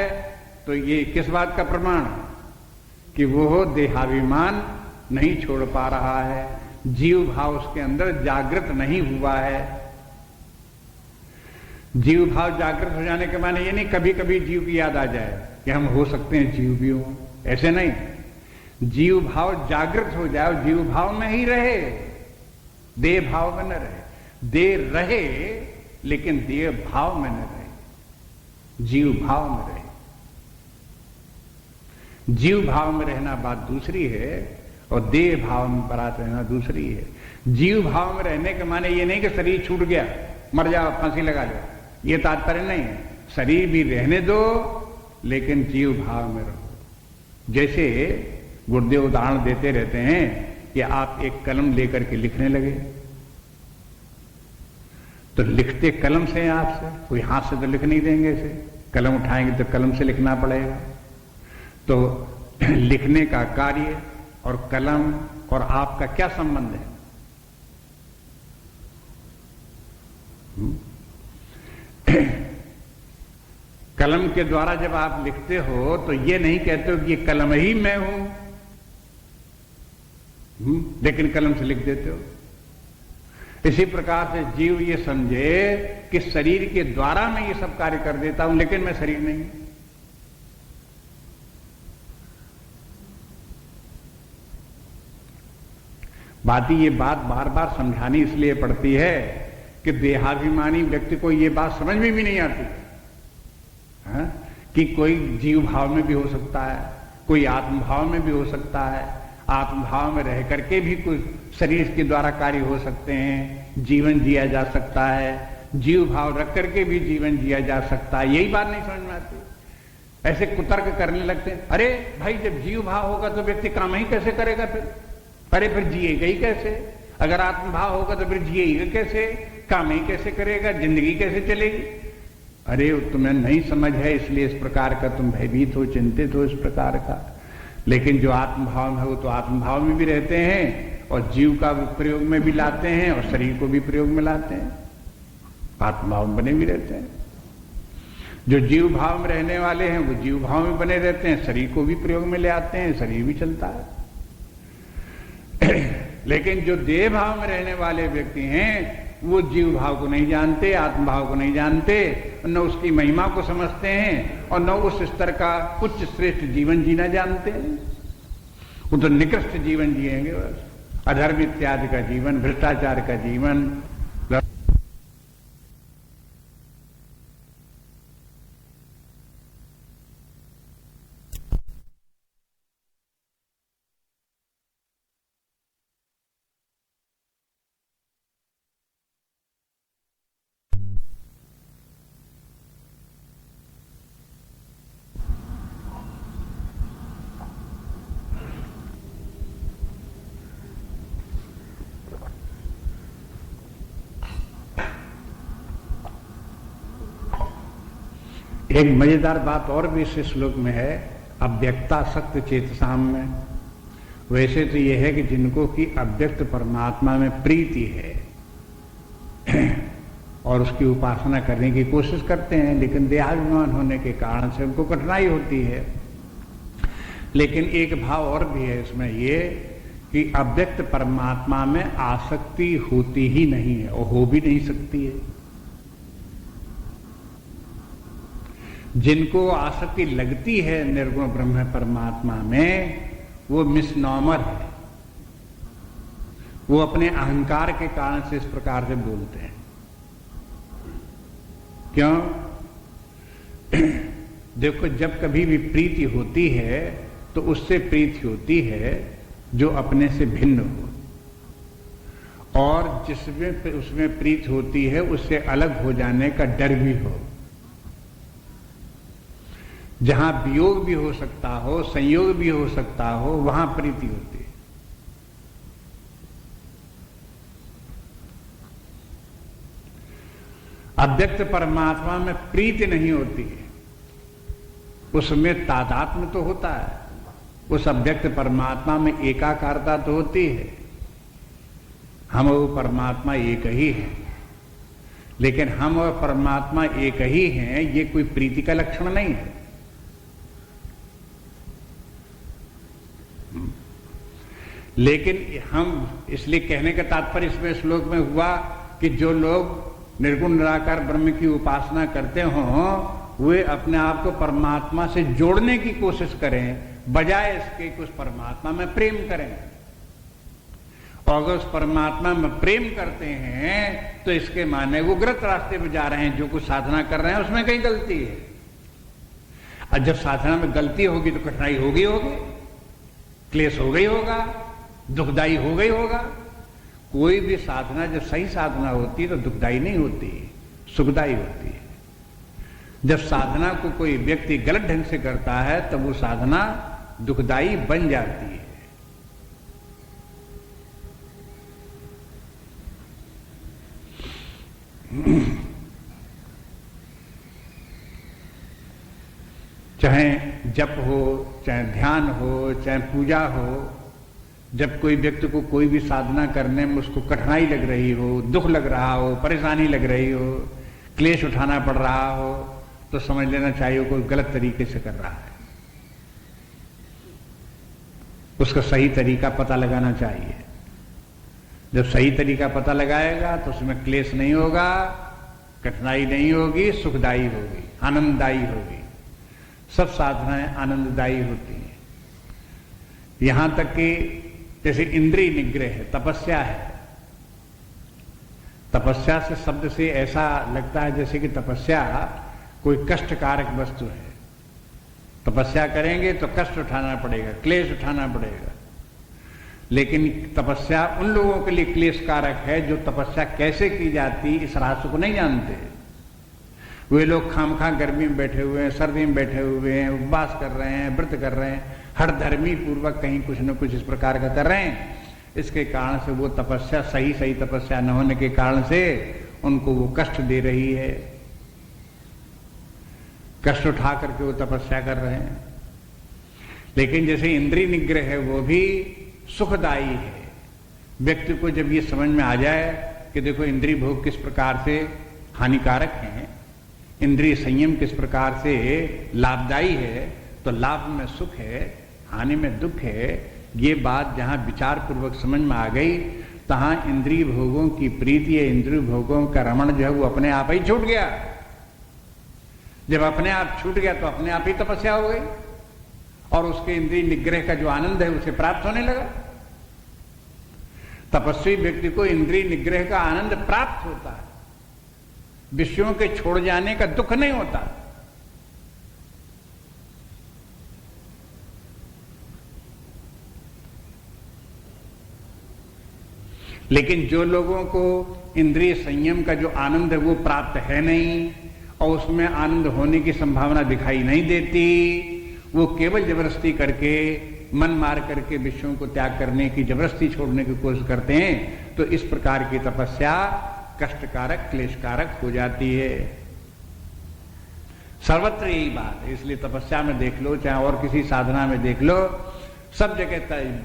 तो ये किस बात का प्रमाण कि वो देहाभिमान नहीं छोड़ पा रहा है, जीव भाव उसके अंदर जागृत नहीं हुआ है। जीव भाव जागृत हो जाने के माने ये नहीं कभी कभी जीव की याद आ जाए कि हम हो सकते हैं जीव भी हो, ऐसे नहीं। जीव भाव जागृत हो जाए, जीव भाव में ही रहे, देह भाव में न रहे। देह रहे लेकिन देह भाव में न रहे, जीव भाव में रहे। जीव भाव में रहना बात दूसरी है और देह भाव में बरात रहना दूसरी है। जीव भाव में रहने के माने ये नहीं कि शरीर छूट गया, मर जाओ, फांसी लगा लो, ये तात्पर्य नहीं है। शरीर भी रहने दो लेकिन जीव भाव में रहो। जैसे गुरुदेव उदाहरण देते रहते हैं कि आप एक कलम लेकर के लिखने लगे, तो लिखते कलम से हैं आपसे, कोई हाथ से तो लिख नहीं देंगे इसे, कलम उठाएंगे तो कलम से लिखना पड़ेगा। तो लिखने का कार्य और कलम और आपका क्या संबंध है? कलम के द्वारा जब आप लिखते हो तो ये नहीं कहते हो कि ये कलम ही मैं हूं, लेकिन कलम से लिख देते हो। इसी प्रकार से जीव ये समझे कि शरीर के द्वारा मैं ये सब कार्य कर देता हूं, लेकिन मैं शरीर नहीं। ये बात बार बार समझानी इसलिए पड़ती है कि देहाभिमानी व्यक्ति को ये बात समझ में भी नहीं आती है कि कोई जीव भाव में भी हो सकता है, कोई आत्म भाव में भी हो सकता है, आत्म भाव में रह करके भी कुछ शरीर के द्वारा कार्य हो सकते हैं, जीवन जिया जा सकता है, जीव भाव रख करके भी जीवन जिया जा सकता है। यही बात नहीं समझ में आती। ऐसे कुतर्क करने लगते हैं, अरे भाई जब जीव भाव होगा तो व्यक्ति काम ही कैसे करेगा फिर? अरे फिर जिएगा ही कैसे? अगर आत्मभाव होगा तो फिर जिएगा कैसे? काम ही कैसे करेगा? जिंदगी कैसे चलेगी? अरे तुम्हें नहीं समझ है, इसलिए इस प्रकार का तुम भयभीत हो, चिंतित हो इस प्रकार का। लेकिन जो आत्मभाव में है वो तो आत्मभाव में भी रहते हैं और जीव का प्रयोग में भी लाते हैं और शरीर को भी प्रयोग में लाते हैं, आत्मभाव में बने भी रहते हैं। जो जीव भाव में रहने वाले हैं वो जीव भाव में बने रहते हैं, शरीर को भी प्रयोग में ले आते हैं, शरीर भी चलता है। लेकिन जो देह भाव में रहने वाले व्यक्ति हैं वो जीव भाव को नहीं जानते, आत्म भाव को नहीं जानते, न उसकी महिमा को समझते हैं और न उस स्तर का उच्च श्रेष्ठ जीवन जीना जानते हैं। वो तो निकृष्ट जीवन जिएंगे, बस अधर्म इत्यादि का जीवन, भ्रष्टाचार का जीवन। एक मजेदार बात और भी इस श्लोक में है, अव्यक्तासक्त चेतसाम में। वैसे तो यह है कि जिनको कि अव्यक्त परमात्मा में प्रीति है और उसकी उपासना करने की कोशिश करते हैं, लेकिन देहाभिमान होने के कारण से उनको कठिनाई होती है। लेकिन एक भाव और भी है इसमें, ये कि अव्यक्त परमात्मा में आसक्ति होती ही नहीं है और हो भी नहीं सकती है। जिनको आसक्ति लगती है निर्गुण ब्रह्म परमात्मा में, वो मिसनॉमर है। वो अपने अहंकार के कारण से इस प्रकार से बोलते हैं। क्यों? देखो, जब कभी भी प्रीति होती है तो उससे प्रीति होती है जो अपने से भिन्न हो, और जिसमें उसमें प्रीति होती है उससे अलग हो जाने का डर भी हो। जहां वियोग भी हो सकता हो, संयोग भी हो सकता हो, वहां प्रीति होती है। अव्यक्त परमात्मा में प्रीति नहीं होती है, उसमें तादात्म्य तो होता है, उस अव्यक्त परमात्मा में एकाकारता तो होती है। हम और परमात्मा एक ही है, लेकिन हम और परमात्मा एक ही हैं ये कोई प्रीति का लक्षण नहीं है। लेकिन हम इसलिए कहने का तात्पर्य इसमें श्लोक में हुआ कि जो लोग निर्गुण निराकार ब्रह्म की उपासना करते हों वे अपने आप को परमात्मा से जोड़ने की कोशिश करें, बजाय इसके कि उस परमात्मा में प्रेम करें। और अगर उस परमात्मा में प्रेम करते हैं तो इसके माने वो गलत रास्ते पर जा रहे हैं। जो कुछ साधना कर रहे हैं उसमें कहीं गलती है, और जब साधना में गलती होगी तो कठिनाई होगी, क्लेश हो गई होगा, दुखदाई हो गई होगा। कोई भी साधना जब सही साधना होती है तो दुखदाई नहीं होती, सुखदाई होती है। जब साधना को कोई व्यक्ति गलत ढंग से करता है तब वो साधना दुखदाई बन जाती है। चाहे जप हो, चाहे ध्यान हो, चाहे पूजा हो, जब कोई व्यक्ति को कोई भी साधना करने में उसको कठिनाई लग रही हो, दुख लग रहा हो, परेशानी लग रही हो, क्लेश उठाना पड़ रहा हो, तो समझ लेना चाहिए कोई गलत तरीके से कर रहा है। उसका सही तरीका पता लगाना चाहिए। जब सही तरीका पता लगाएगा तो उसमें क्लेश नहीं होगा, कठिनाई नहीं होगी, सुखदायी होगी, आनंददायी होगी। सब साधनाएं आनंददायी होती हैं। यहां तक कि जैसे इंद्रिय निग्रह है, तपस्या है। तपस्या से शब्द से ऐसा लगता है जैसे कि तपस्या कोई कष्टकारक वस्तु है। तपस्या करेंगे तो कष्ट उठाना पड़ेगा, क्लेश उठाना पड़ेगा। लेकिन तपस्या उन लोगों के लिए क्लेशकारक है जो तपस्या कैसे की जाती इस रहस्य को नहीं जानते। वे लोग खामखा गर्मी में बैठे हुए हैं, सर्दी में बैठे हुए हैं, उपवास कर रहे हैं, व्रत कर रहे हैं, हर धर्मी पूर्वक कहीं कुछ न कुछ इस प्रकार का कर रहे हैं। इसके कारण से वो तपस्या सही तपस्या न होने के कारण से उनको वो कष्ट दे रही है। कष्ट उठा करके वो तपस्या कर रहे हैं। लेकिन जैसे इंद्रिय निग्रह है वो भी सुखदायी है। व्यक्ति को जब ये समझ में आ जाए कि देखो इंद्रिय भोग किस प्रकार से हानिकारक हैं, इंद्रिय संयम किस प्रकार से लाभदायी है, तो लाभ में सुख है, हानि में दुख है, ये बात जहां विचार पूर्वक समझ में आ गई तहां इंद्रिय भोगों की प्रीति है, इंद्रिय भोगों का रमण जो है वो अपने आप ही छूट गया। जब अपने आप छूट गया तो अपने आप ही तपस्या हो गई और उसके इंद्रिय निग्रह का जो आनंद है उसे प्राप्त होने लगा। तपस्वी व्यक्ति को इंद्रिय निग्रह का आनंद प्राप्त होता है, विषयों के छोड़ जाने का दुख नहीं होता। लेकिन जो लोगों को इंद्रिय संयम का जो आनंद है वो प्राप्त है नहीं और उसमें आनंद होने की संभावना दिखाई नहीं देती, वो केवल जबरदस्ती करके मन मार करके विषयों को त्याग करने की, जबरदस्ती छोड़ने की कोशिश करते हैं, तो इस प्रकार की तपस्या कष्टकारक, क्लेशकारक हो जाती है। सर्वत्र यही बात है। इसलिए तपस्या में देख लो, चाहे और किसी साधना में देख लो, सब जगह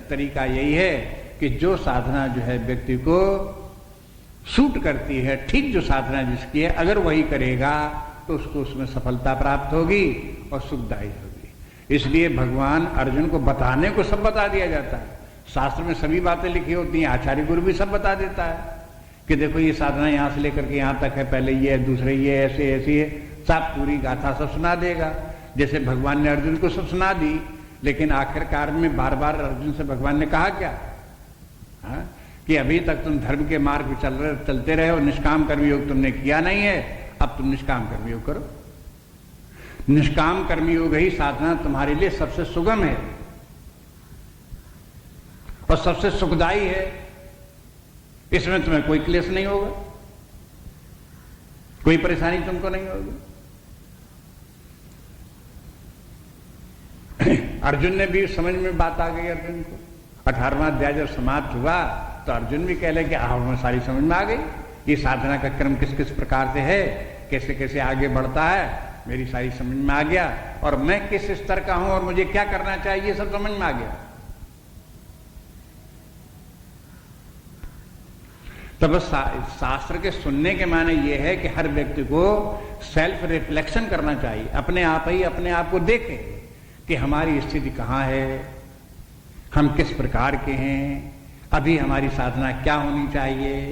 तरीका यही है कि जो साधना जो है व्यक्ति को सूट करती है, ठीक जो साधना जिसकी है, अगर वही करेगा तो उसको उसमें सफलता प्राप्त होगी और सुखदायी होगी। इसलिए भगवान अर्जुन को बताने को सब बता दिया जाता है। शास्त्र में सभी बातें लिखी होती हैं, आचार्य गुरु भी सब बता देता है कि देखो ये साधना यहां से लेकर के यहां तक है, पहले ये है, दूसरे ये ऐसे ऐसी है, सब पूरी गाथा सब सुना देगा। जैसे भगवान ने अर्जुन को सब सुना दी, लेकिन आखिरकार में बार बार अर्जुन से भगवान ने कहा क्या कि अभी तक तुम धर्म के मार्ग पे चलते रहे हो, निष्काम कर्मयोग तुमने किया नहीं है, अब तुम निष्काम कर्मयोग करो। निष्काम कर्मयोग ही साधना तुम्हारे लिए सबसे सुगम है और सबसे सुखदायी है। इसमें तुम्हें कोई क्लेश नहीं होगा, कोई परेशानी तुमको नहीं होगी। अर्जुन ने भी समझ में बात आ गई अर्जुन को। 18वां अध्याय जब समाप्त हुआ तो अर्जुन भी कह लगे हमें सारी समझ में आ गई, ये साधना का क्रम किस किस प्रकार से है, कैसे कैसे आगे बढ़ता है, मेरी सारी समझ में आ गया और मैं किस स्तर का हूं और मुझे क्या करना चाहिए सब समझ में आ गया। तब शास्त्र के सुनने के माने ये है कि हर व्यक्ति को सेल्फ रिफ्लेक्शन करना चाहिए, अपने आप ही अपने आप को देखे कि हमारी स्थिति कहां है, हम किस प्रकार के हैं, अभी हमारी साधना क्या होनी चाहिए,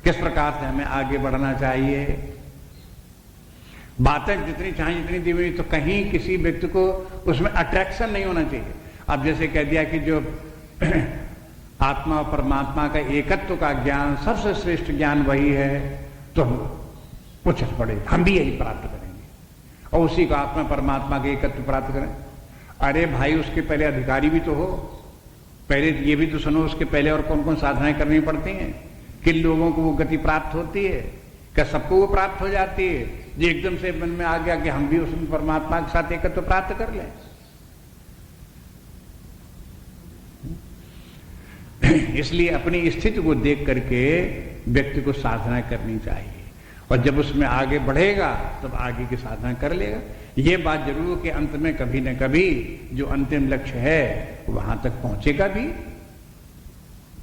किस प्रकार से हमें आगे बढ़ना चाहिए। बातें जितनी चाहिए जितनी दी हुई, तो कहीं किसी व्यक्ति को उसमें अट्रैक्शन नहीं होना चाहिए। अब जैसे कह दिया कि जो आत्मा और परमात्मा का एकत्व का ज्ञान सबसे श्रेष्ठ ज्ञान वही है, तो कुछ पड़े हम भी यही प्राप्त करेंगे और उसी को आत्मा परमात्मा के एकत्व प्राप्त करें। अरे भाई, उसके पहले अधिकारी भी तो हो, पहले ये भी तो सुनो उसके पहले और कौन कौन साधनाएं करनी पड़ती हैं, किन लोगों को वो गति प्राप्त होती है, क्या सबको वो प्राप्त हो जाती है जो एकदम से मन में आ गया कि हम भी उसमें परमात्मा के साथ एकत्व प्राप्त कर लें? इसलिए अपनी स्थिति को देख करके व्यक्ति को साधना करनी चाहिए, और जब उसमें आगे बढ़ेगा तब आगे की साधना कर लेगा। ये बात जरूर कि अंत में कभी न कभी जो अंतिम लक्ष्य है वहां तक पहुंचेगा भी।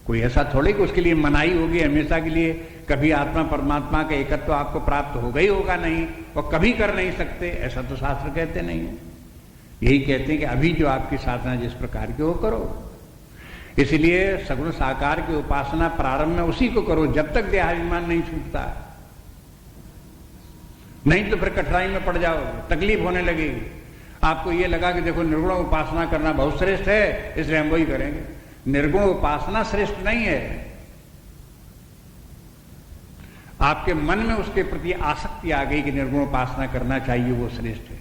कोई ऐसा थोड़ी कि उसके लिए मनाही होगी हमेशा के लिए, कभी आत्मा परमात्मा का एकत्व आपको प्राप्त होगा ही होगा नहीं, और कभी कर नहीं सकते, ऐसा तो शास्त्र कहते नहीं है। यही कहते हैं कि अभी जो आपकी साधना जिस प्रकार की हो करो। इसलिए सगुण साकार की उपासना प्रारंभ में उसी को करो जब तक देहाभिमान नहीं छूटता, नहीं तो फिर कठिनाई में पड़ जाओगे, तकलीफ होने लगेगी। आपको ये लगा कि देखो निर्गुण उपासना करना बहुत श्रेष्ठ है इसलिए हम वही करेंगे। निर्गुण उपासना श्रेष्ठ नहीं है, आपके मन में उसके प्रति आसक्ति आ गई कि निर्गुण उपासना करना चाहिए, वो श्रेष्ठ है।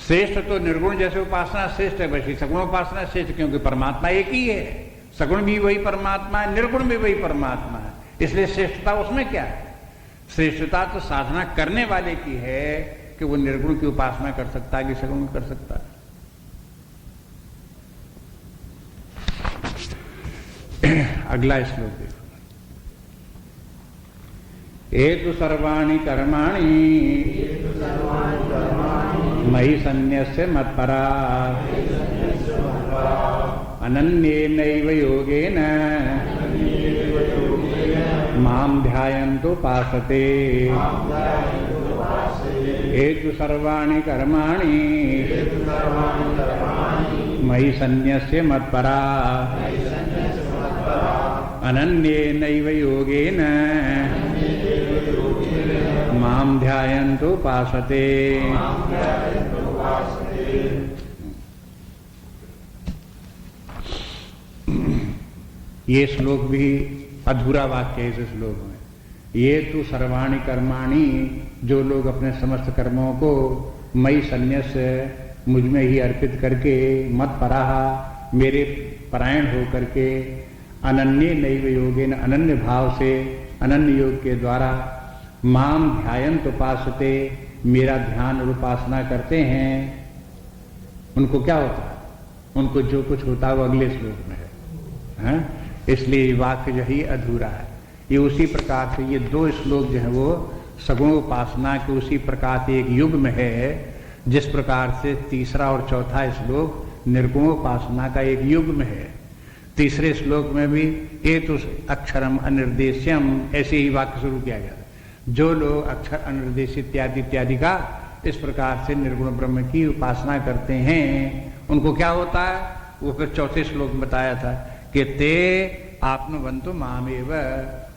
श्रेष्ठ तो निर्गुण जैसे उपासना श्रेष्ठ है, वैसे सगुण उपासना श्रेष्ठ, क्योंकि परमात्मा एक ही है। सगुण भी वही परमात्मा है, निर्गुण भी वही परमात्मा है, इसलिए श्रेष्ठता उसमें क्या है? श्रेष्ठता तो साधना करने वाले की है कि वो निर्गुण की उपासना कर सकता है कि सगुण कर सकता है। अगला श्लोक देखो। एतु सर्वाणि कर्माणि मयि सन्न्यस्य मत्परा अनन्येनैव योगेन मां ध्यायन्तु उपासते। एतु सर्वाणि कर्माणि मयि सन्न्यस्य मत्परा अनन्येनैव योगेन मां ध्यायन्तु उपासते। ये श्लोक भी अधूरा वाक्य है इस श्लोक में। ये तो सर्वाणि कर्माणि, जो लोग अपने समस्त कर्मों को मई सन्न्यस्य, मुझ में ही अर्पित करके, मत पराहा, मेरे परायण हो करके, अनन्य नैव योगेन, अनन्य भाव से, अनन्य योग के द्वारा, माम ध्यायन्त उपासते, मेरा ध्यान और उपासना करते हैं, उनको क्या होता है? उनको जो कुछ होता है वो अगले श्लोक में है। इसलिए वाक्य जो है अधूरा है। ये उसी प्रकार से ये दो श्लोक जो है वो सगुण उपासना के उसी प्रकार से एक युग में है, जिस प्रकार से तीसरा और चौथा श्लोक निर्गुण उपासना का एक युग में है। तीसरे श्लोक में भी एतु अक्षरम अनिर्देश्यम, ऐसे ही वाक्य शुरू किया गया। जो लोग अक्षर अनिर्देश इत्यादि इत्यादि का इस प्रकार से निर्गुण ब्रह्म की उपासना करते हैं, उनको क्या होता है? वो फिर चौथे श्लोक में बताया था कि ते आत्मवंतु मामेव,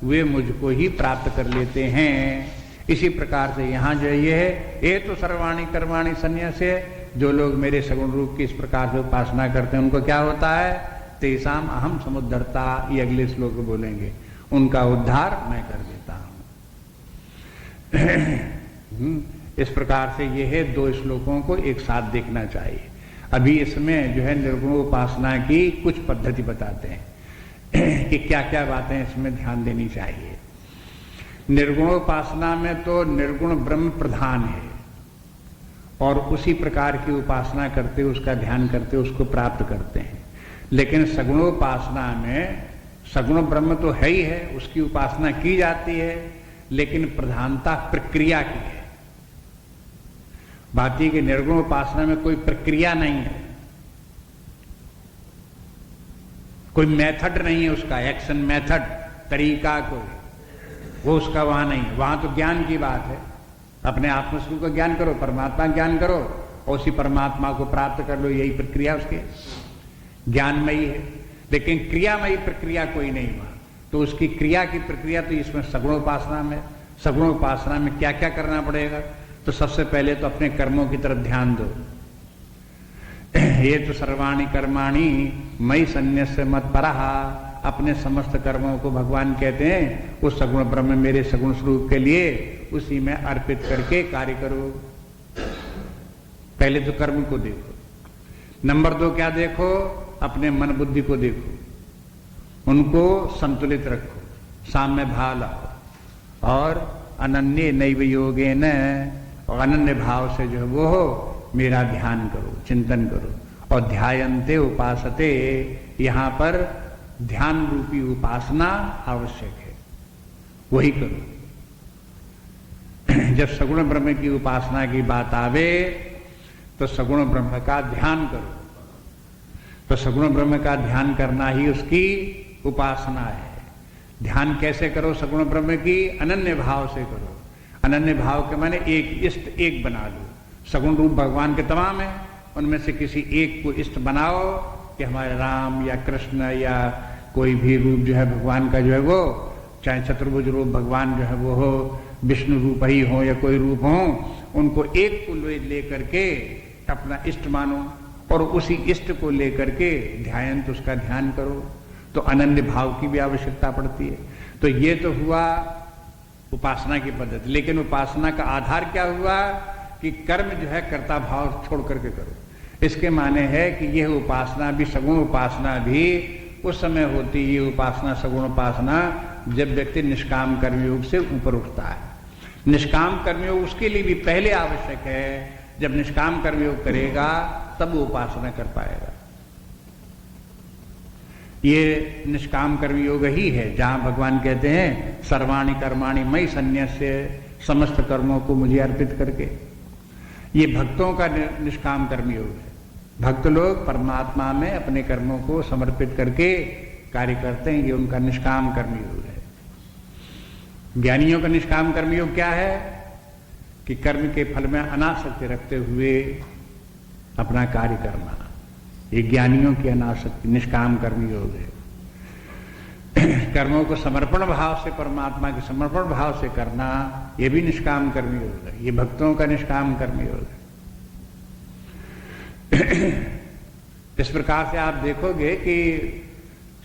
वे मुझको ही प्राप्त कर लेते हैं। इसी प्रकार से यहाँ जो ये है, ये तो सर्वाणि कर्माणि सन्न्यास है, जो लोग मेरे सगुण रूप की इस प्रकार से उपासना करते हैं उनको क्या होता है? तेसाम अहम समुद्धरता, ये अगले श्लोक में बोलेंगे, उनका उद्धार मैं कर देता हूं। इस प्रकार से ये है, दो श्लोकों को एक साथ देखना चाहिए। अभी इसमें जो है निर्गुण उपासना की कुछ पद्धति बताते हैं कि क्या क्या बातें इसमें ध्यान देनी चाहिए। निर्गुण उपासना में तो निर्गुण ब्रह्म प्रधान है, और उसी प्रकार की उपासना करते, उसका ध्यान करते, उसको प्राप्त करते हैं। लेकिन सगुणोपासना में सगुण ब्रह्म तो है ही है, उसकी उपासना की जाती है, लेकिन प्रधानता प्रक्रिया की है। बात यह कि निर्गुण उपासना में कोई प्रक्रिया नहीं है, कोई मेथड नहीं है, उसका एक्शन मेथड, तरीका कोई, वो उसका वहां नहीं है। वहां तो ज्ञान की बात है, अपने आत्मस्वरूप का ज्ञान करो, परमात्मा ज्ञान करो, और उसी परमात्मा को प्राप्त कर लो, यही प्रक्रिया उसके ज्ञानमयी है। लेकिन क्रियामयी प्रक्रिया कोई नहीं वहां, तो उसकी क्रिया की प्रक्रिया तो इसमें सगुणोपासना में। सगुणोपासना में क्या क्या करना पड़ेगा? तो सबसे पहले तो अपने कर्मों की तरफ ध्यान दो। ये तो सर्वाणि कर्माणि मयि सन्न्यस्य मत्परहा, अपने समस्त कर्मों को भगवान कहते हैं उस सगुण ब्रह्म मेरे सगुण स्वरूप के लिए उसी में अर्पित करके कार्य करो। पहले तो कर्म को देखो। नंबर 2 क्या देखो? अपने मन बुद्धि को देखो, उनको संतुलित रखो, साम्य भाव लाओ, और अनन्य नैव योगेन, और अनन्य भाव से जो है वो मेरा ध्यान करो, चिंतन करो। और ध्यायन्ते उपासते, यहां पर ध्यान रूपी उपासना आवश्यक है, वही करो। जब सगुण ब्रह्म की उपासना की बात आवे तो सगुण ब्रह्म का ध्यान करो। तो सगुण ब्रह्म का ध्यान करना ही उसकी उपासना है। ध्यान कैसे करो सगुण ब्रह्म की? अनन्य भाव से करो। अनन्य भाव के माने एक इष्ट एक बना लो। सगुण रूप भगवान के तमाम है, उनमें से किसी एक को इष्ट बनाओ कि हमारे राम या कृष्ण या कोई भी रूप जो है भगवान का जो है वो, चाहे चतुर्भुज रूप भगवान जो है वो हो, विष्णु रूप ही हो या कोई रूप हो, उनको एक को ले करके अपना इष्ट मानो और उसी इष्ट को लेकर के ध्यान तो उसका ध्यान करो। तो अनन्य भाव की भी आवश्यकता पड़ती है। तो ये तो हुआ उपासना की पद्धति। लेकिन उपासना का आधार क्या हुआ कि कर्म जो है कर्ता भाव छोड़ करके करो। इसके माने है कि यह उपासना भी, सगुण उपासना भी उस समय होती है, उपासना सगुण उपासना, जब व्यक्ति निष्काम कर्मयोग से ऊपर उठता है। निष्काम कर्मयोग उसके लिए भी पहले आवश्यक है। जब निष्काम कर्मयोग करेगा तब वो उपासना कर पाएगा। ये निष्काम कर्मयोग ही है जहां भगवान कहते हैं सर्वाणि कर्माणि मयि सन्न्यस्य, समस्त कर्मों को मुझे अर्पित करके। ये भक्तों का निष्काम कर्मयोग है। भक्त लोग परमात्मा में अपने कर्मों को समर्पित करके कार्य करते हैं, ये उनका निष्काम कर्मयोग है। ज्ञानियों का निष्काम कर्मयोग क्या है कि कर्म के फल में अनासक्ति रखते हुए अपना कार्य करना। ये ज्ञानियों की अनासक्ति निष्काम कर्मयोग है। कर्मों को समर्पण भाव से, परमात्मा के समर्पण भाव से करना, ये भी निष्काम कर्मयोग है। ये भक्तों का निष्काम कर्मयोग है। इस प्रकार से आप देखोगे कि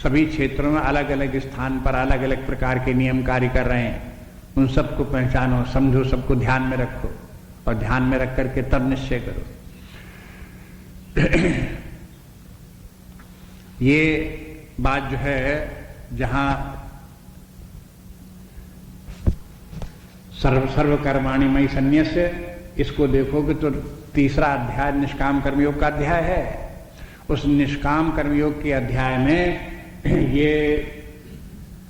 सभी क्षेत्रों में अलग अलग स्थान पर अलग अलग प्रकार के नियम कार्य कर रहे हैं। उन सबको पहचानो, समझो, सबको ध्यान में रखो और ध्यान में रख करके तब निश्चय करो। ये बात जो है जहां सर्व कर्माणि मयि सन्न्यस्य, इसको देखोगे तो तीसरा अध्याय निष्काम कर्मयोग का अध्याय है। उस निष्काम कर्मयोग के अध्याय में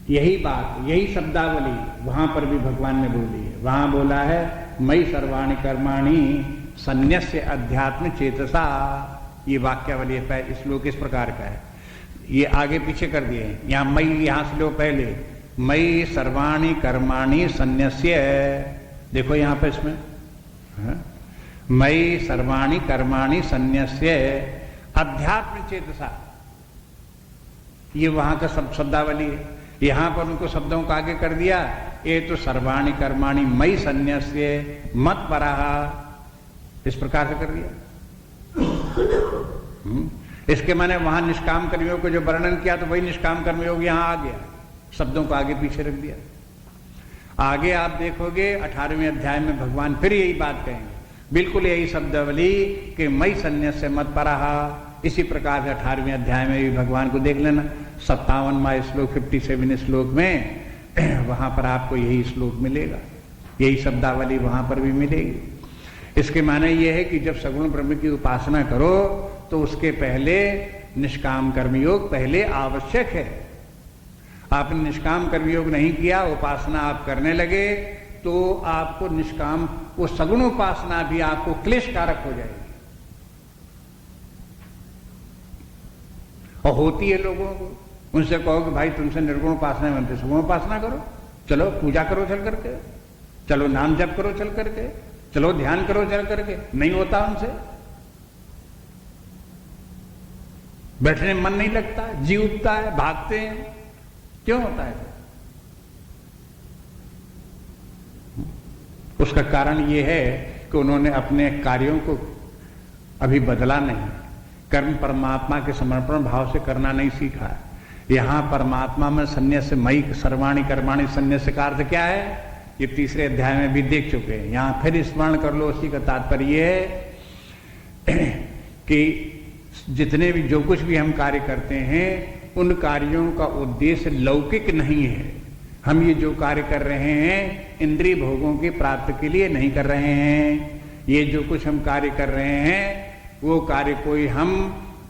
यही बात, यही शब्दावली वहां पर भी भगवान ने बोली है। वहां बोला है मयि सर्वाणि कर्माणि सन्न्यस्य अध्यात्म चेतसा। ये वाक्यावली है, श्लोक इस प्रकार का है। ये आगे पीछे कर दिए हैं। यहां मयि, यहां से लो पहले, मयि सर्वाणि कर्माणि सन्न्यस्य। देखो यहां पर इसमें मयि सर्वाणि कर्माणि सन्न्यस्य अध्यात्म चेतसा, ये वहां का शब्दावली है। यहां पर उनको शब्दों को आगे कर दिया। ये तो सर्वाणि कर्माणि मयि सन्न्यस्य मत परः, इस प्रकार से कर दिया। इसके माने वहां निष्काम कर्मयोग को जो वर्णन किया तो वही निष्काम कर्मयोग यहां आ गया, शब्दों को आगे पीछे रख दिया। आगे आप देखोगे 18वें अध्याय में भगवान फिर यही बात कहेंगे, बिल्कुल यही शब्दावली कि मयि सन्न्यस्य मत परः। इसी प्रकार से 18वें अध्याय में भी भगवान को देख लेना, 57वां श्लोक, 57 श्लोक में वहां पर आपको यही श्लोक मिलेगा, यही शब्दावली वहां पर भी मिलेगी। इसके माने यह है कि जब सगुण ब्रह्म की उपासना करो तो उसके पहले निष्काम कर्मयोग पहले आवश्यक है। आपने निष्काम कर्मयोग नहीं किया, उपासना आप करने लगे तो आपको निष्काम, वो सगुण उपासना भी आपको क्लेश कारक हो जाएगी। और होती है लोगों को, उनसे कहो कि भाई तुमसे निर्गुण उपासना बनते, सगुण उपासना करो, चलो पूजा करो चल करके, चलो नाम जप करो चल करके, चलो ध्यान करो चल करके। नहीं होता उनसे, बैठने में मन नहीं लगता, जी उठता है, भागते हैं। क्यों होता है? उसका कारण यह है कि उन्होंने अपने कार्यों को अभी बदला नहीं, कर्म परमात्मा के समर्पण भाव से करना नहीं सीखा। यहां परमात्मा में सन्न्यास, मयि सर्वाणि कर्माणि सन्न्यास का अर्थ क्या है, ये तीसरे अध्याय में भी देख चुके हैं। यहां फिर स्मरण कर लो। उसी का तात्पर्य है कि जितने भी, जो कुछ भी हम कार्य करते हैं, उन कार्यों का उद्देश्य लौकिक नहीं है, हम ये जो कार्य कर रहे हैं इंद्रिय भोगों की प्राप्ति के लिए नहीं कर रहे हैं। ये जो कुछ हम कार्य कर रहे हैं वो कार्य कोई हम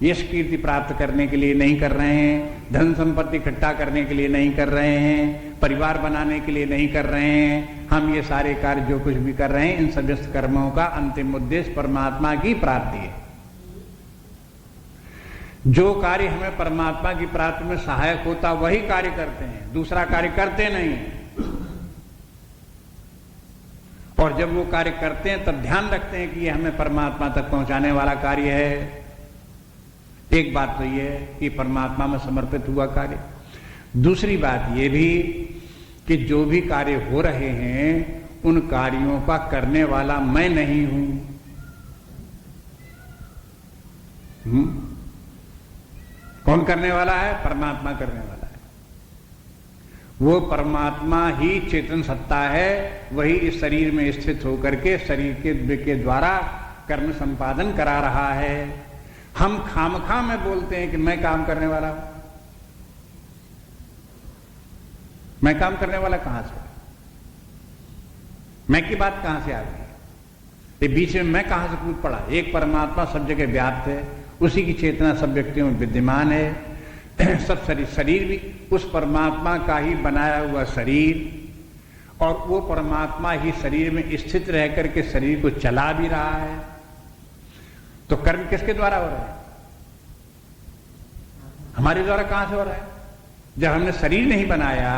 यश कीर्ति प्राप्त करने के लिए नहीं कर रहे हैं, धन संपत्ति इकट्ठा करने के लिए नहीं कर रहे हैं, परिवार बनाने के लिए नहीं कर रहे हैं। हम ये सारे कार्य जो कुछ भी कर रहे हैं इन समस्त कर्मों का अंतिम उद्देश्य परमात्मा की प्राप्ति है। जो कार्य हमें परमात्मा की प्राप्ति में सहायक होता वही कार्य करते हैं, दूसरा कार्य करते नहीं। और जब वो कार्य करते हैं तब ध्यान रखते हैं कि ये हमें परमात्मा तक पहुंचाने वाला कार्य है। एक बात तो ये है कि परमात्मा में समर्पित हुआ कार्य। दूसरी बात ये भी कि जो भी कार्य हो रहे हैं उन कार्यों का करने वाला मैं नहीं हूं। कौन करने वाला है? परमात्मा करने वाला है। वो परमात्मा ही चेतन सत्ता है, वही इस शरीर में स्थित होकर के शरीर के द्वारा कर्म संपादन करा रहा है। हम खामखा में बोलते हैं कि मैं काम करने वाला हूं। मैं काम करने वाला कहां से? मैं की बात कहां से आ गई? ये बीच में मैं कहां से कूद पड़ा? एक परमात्मा सब जगह व्याप्त है, उसी की चेतना सब व्यक्तियों में विद्यमान है। सब शरीर भी उस परमात्मा का ही बनाया हुआ शरीर, और वो परमात्मा ही शरीर में स्थित रह करके शरीर को चला भी रहा है। तो कर्म किसके द्वारा हो रहा है? हमारे द्वारा कहां से हो रहा है? जब हमने शरीर नहीं बनाया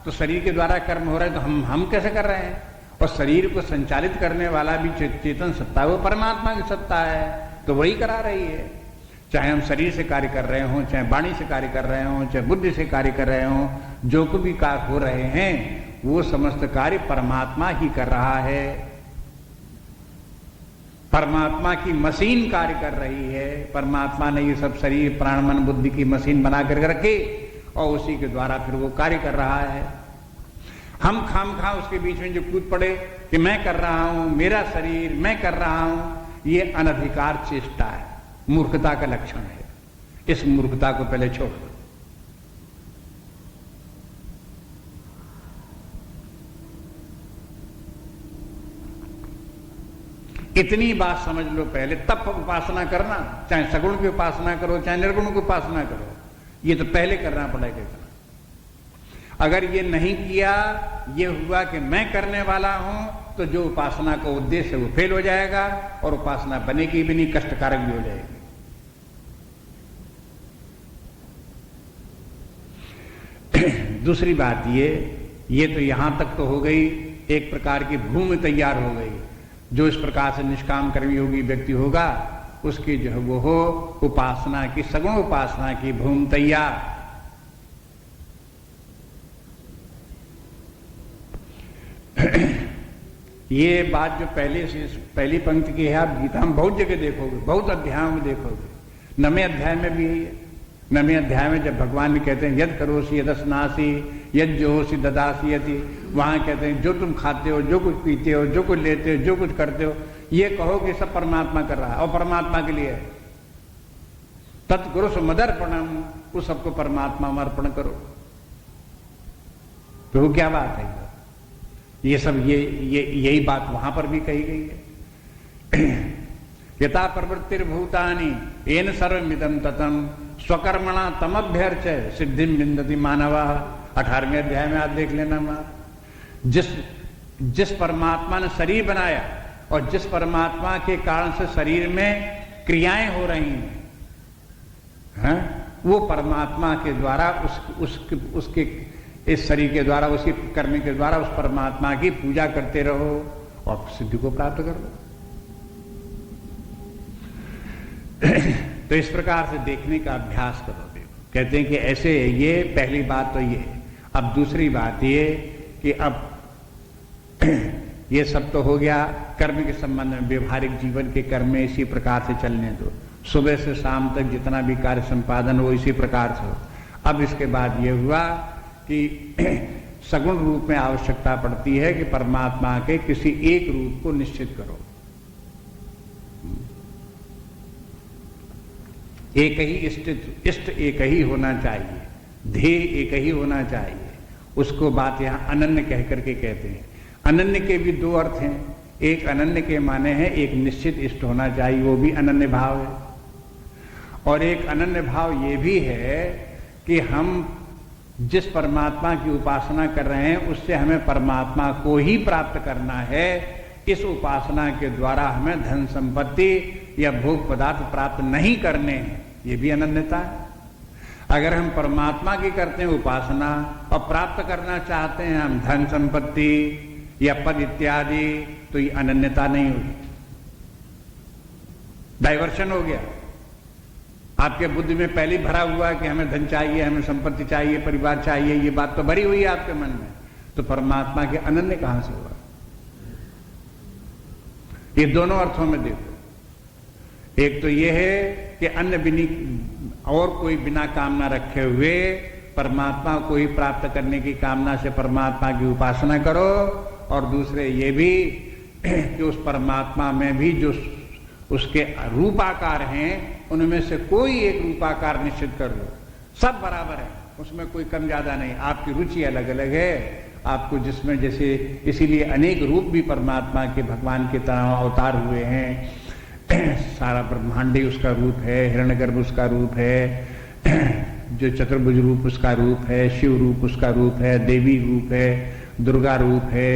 तो शरीर के द्वारा कर्म हो रहा है, तो हम कैसे कर रहे हैं? और शरीर को संचालित करने वाला भी चेतन सत्ता है, वो परमात्मा की सत्ता है, तो वही करा रही है। चाहे हम शरीर से कार्य कर रहे हों, चाहे वाणी से कार्य कर रहे हों, चाहे बुद्धि से कार्य कर रहे हों, जो कुछ भी कार्य हो रहे हैं वो समस्त कार्य परमात्मा ही कर रहा है। परमात्मा की मशीन कार्य कर रही है। परमात्मा ने ये सब शरीर प्राण मन बुद्धि की मशीन बना कर रखे और उसी के द्वारा फिर वो कार्य कर रहा है। हम खामखा उसके बीच में जो कूद पड़े कि मैं कर रहा हूं, मेरा शरीर, मैं कर रहा हूं, ये अनधिकार चेष्टा है, मूर्खता का लक्षण है। इस मूर्खता को पहले छोड़ दो। इतनी बात समझ लो पहले, तब उपासना करना। चाहे सगुण की उपासना करो, चाहे निर्गुण की उपासना करो, ये तो पहले करना पड़ेगा। अगर ये नहीं किया, ये हुआ कि मैं करने वाला हूं, तो जो उपासना का उद्देश्य है वो फेल हो जाएगा और उपासना बनेगी भी नहीं, कष्टकारक भी हो जाएगी। दूसरी बात ये तो यहां तक तो हो गई, एक प्रकार की भूमि तैयार हो गई। जो इस प्रकार से निष्काम कर्मी योगी व्यक्ति होगा उसकी जो है वो हो उपासना की, सगुण उपासना की भूमि तैयार। ये बात जो पहली पंक्ति की है, आप गीता में बहुत जगह देखोगे, बहुत अध्यायों में देखोगे। 9वें अध्याय में भी है। 9वें अध्याय में जब भगवान ने कहते हैं यद करोसी यदस्नासी यद जोहोसी ददासी यति, वहां कहते हैं जो तुम खाते हो, जो कुछ पीते हो, जो कुछ लेते हो, जो कुछ करते हो, ये कहो कि सब परमात्मा कर रहा है और परमात्मा के लिए है। तत्कुरुष मदर्पणम, उस सबको परमात्मा में अर्पण करो। तो वो क्या बात है? ये सब यही बात वहां पर भी कही गई है। यथा प्रवृत्तिर्भूतानि येन सर्वमिदं ततं स्वकर्मणा तमभ्यर्च सिद्धिं विन्दति मानवः। 18वें अध्याय में आप देख लेना। जिस परमात्मा ने शरीर बनाया और जिस परमात्मा के कारण से शरीर में क्रियाएं हो रही हैं, वो परमात्मा के द्वारा उसके इस शरीर के द्वारा, उसी कर्म के द्वारा उस परमात्मा की पूजा करते रहो और सिद्धि को प्राप्त कर लो। तो इस प्रकार से देखने का अभ्यास करो। देखो कहते हैं कि ऐसे, ये पहली बात तो ये। अब दूसरी बात ये कि अब ये सब तो हो गया कर्म के संबंध में, व्यवहारिक जीवन के कर्म में इसी प्रकार से चलने दो। सुबह से शाम तक जितना भी कार्य संपादन हो इसी प्रकार से हो। अब इसके बाद ये हुआ कि सगुण रूप में आवश्यकता पड़ती है कि परमात्मा के किसी एक रूप को निश्चित करो। एक ही इष्ट एक ही होना चाहिए, ध्येय एक ही होना चाहिए, उसको बात यहां अनन्य कह करके कहते हैं। अनन्य के भी दो अर्थ हैं। एक अनन्य के माने हैं एक निश्चित इष्ट होना चाहिए, वो भी अनन्य भाव है। और एक अनन्य भाव ये भी है कि हम जिस परमात्मा की उपासना कर रहे हैं उससे हमें परमात्मा को ही प्राप्त करना है। इस उपासना के द्वारा हमें धन संपत्ति या भोग पदार्थ प्राप्त नहीं करने हैं, ये भी अनन्यता है। अगर हम परमात्मा की करते हैं उपासना और प्राप्त करना चाहते हैं हम धन संपत्ति या पद इत्यादि, तो ये अनन्यता नहीं हुई, डाइवर्शन हो गया। आपके बुद्धि में पहले भरा हुआ है कि हमें धन चाहिए, हमें संपत्ति चाहिए, परिवार चाहिए, ये बात तो भरी हुई है आपके मन में, तो परमात्मा के अनन्य कहां से हुआ? ये दोनों अर्थों में देखो। एक तो ये है कि अन्य बिनी और कोई बिना कामना रखे हुए परमात्मा को ही प्राप्त करने की कामना से परमात्मा की उपासना करो, और दूसरे ये भी कि उस परमात्मा में भी जो उसके रूपाकार हैं उनमें से कोई एक रूपाकार निश्चित कर लो, सब बराबर है, उसमें कोई कम ज्यादा नहीं। आपकी रुचि अलग अलग है, आपको जिसमें जैसे, इसीलिए अनेक रूप भी परमात्मा के भगवान के तरह अवतार हुए हैं। सारा ब्रह्मांड ही उसका रूप है, हिरण्यगर्भ उसका रूप है, जो चतुर्भुज रूप उसका रूप है, शिव रूप उसका रूप है, देवी रूप है, दुर्गा रूप है,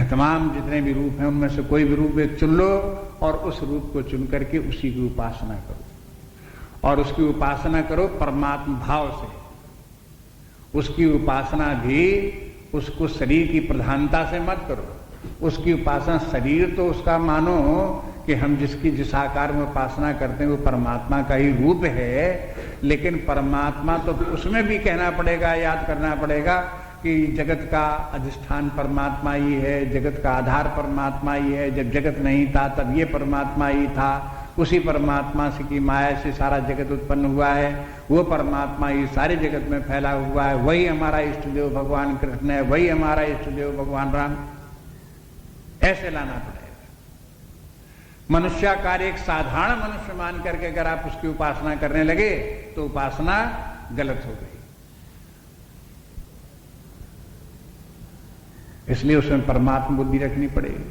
तमाम जितने भी रूप हैं उनमें से कोई भी रूप एक चुन लो और उस रूप को चुन करके उसी की उपासना करो। और उसकी उपासना करो परमात्मा भाव से। उसकी उपासना भी उसको शरीर की प्रधानता से मत करो। उसकी उपासना शरीर तो उसका मानो कि हम जिसकी जिस आकार में उपासना करते हैं वो परमात्मा का ही रूप है, लेकिन परमात्मा तो उसमें भी कहना पड़ेगा, याद करना पड़ेगा कि जगत का अधिष्ठान परमात्मा ही है, जगत का आधार परमात्मा ही है। जब जगत नहीं था तब ये परमात्मा ही था, उसी परमात्मा से की माया से सारा जगत उत्पन्न हुआ है, वो परमात्मा ही सारे जगत में फैला हुआ है। वही हमारा इष्ट देव भगवान कृष्ण है, वही हमारा इष्ट देव भगवान राम। ऐसे लाना पड़ेगा। मनुष्याकार एक साधारण मनुष्य मान करके अगर आप उसकी उपासना करने लगे तो उपासना गलत हो गई। इसलिए उसमें परमात्मा बुद्धि रखनी पड़ेगी।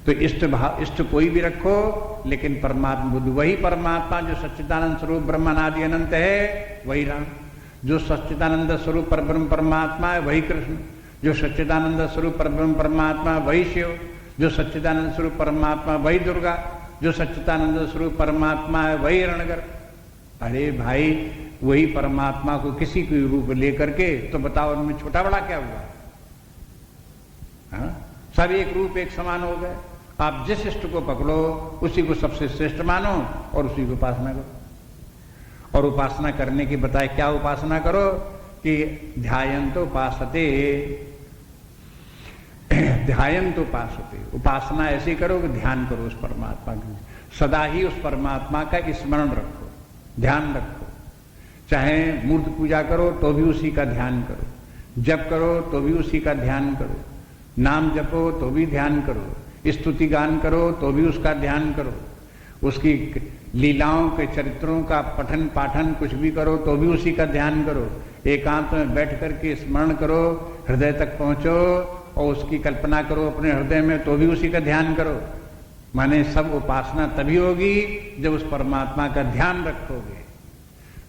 तो इष्ट कोई भी रखो, लेकिन परमात्मा बुद्धि, वही परमात्मा जो सच्चिदानंद स्वरूप ब्रह्मादि अनंत है वही राम, जो सच्चिदानंद स्वरूप परब्रह्म परमात्मा है वही कृष्ण, जो सच्चिदानंद स्वरूप परब्रह्म परमात्मा है वही शिव, जो सच्चिदानंद स्वरूप परमात्मा वही दुर्गा, जो सच्चिदानंद स्वरूप परमात्मा है वही हिरण्यगर्भ। अरे भाई, वही परमात्मा को किसी कोई रूप लेकर के तो बताओ उनमें छोटा बड़ा क्या हुआ? हाँ? सब एक रूप एक समान हो गए। आप जिस इष्ट को पकड़ो उसी को सबसे श्रेष्ठ मानो और उसी की उपासना करो। और उपासना करने की बताए क्या उपासना करो कि ध्यायन्तो उपासते, ध्यायन्तो उपासते, उपासना ऐसी करो कि ध्यान करो उस परमात्मा की, सदा ही उस परमात्मा का स्मरण रखो, ध्यान रखो। चाहे मूर्ति पूजा करो तो भी उसी का ध्यान करो, जप करो तो भी उसी का ध्यान करो, नाम जपो तो भी ध्यान करो, स्तुति गान करो तो भी उसका ध्यान करो, उसकी लीलाओं के चरित्रों का पठन पाठन कुछ भी करो तो भी उसी का ध्यान करो। एकांत में बैठ करके स्मरण करो, हृदय तक पहुंचो और उसकी कल्पना करो अपने हृदय में तो भी उसी का ध्यान करो। माने सब उपासना तभी होगी जब उस परमात्मा का ध्यान रखोगे।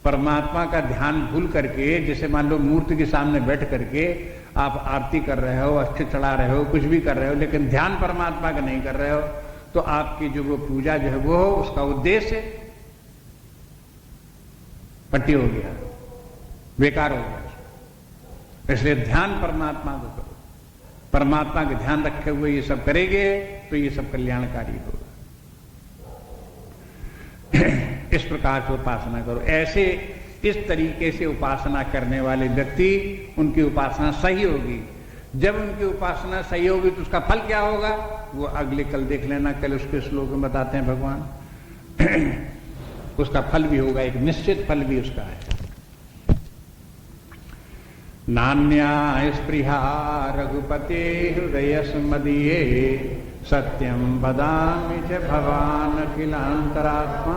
परमात्मा का ध्यान भूल करके, जैसे मान लो मूर्ति के सामने बैठ करके आप आरती कर रहे हो, अक्षत चढ़ा रहे हो, कुछ भी कर रहे हो, लेकिन ध्यान परमात्मा का नहीं कर रहे हो, तो आपकी जो वो पूजा जो है वो उसका उद्देश्य पट्टी हो गया, बेकार हो गया। इसलिए ध्यान परमात्मा को करो। परमात्मा का ध्यान रखे हुए ये सब करेंगे तो ये सब कल्याणकारी होगा। इस प्रकार से उपासना करो। ऐसे इस तरीके से उपासना करने वाले व्यक्ति, उनकी उपासना सही होगी। जब उनकी उपासना सही होगी तो't फल क्या होगा वो अगले कल देख लेना, कल उसके श्लोक में बताते हैं भगवान। उसका फल भी होगा, एक निश्चित फल भी उसका है। नान्या स्पृहा रघुपते हृदय स्मदीये, सत्यम वदामि च भवान् अखिलांतरात्मा,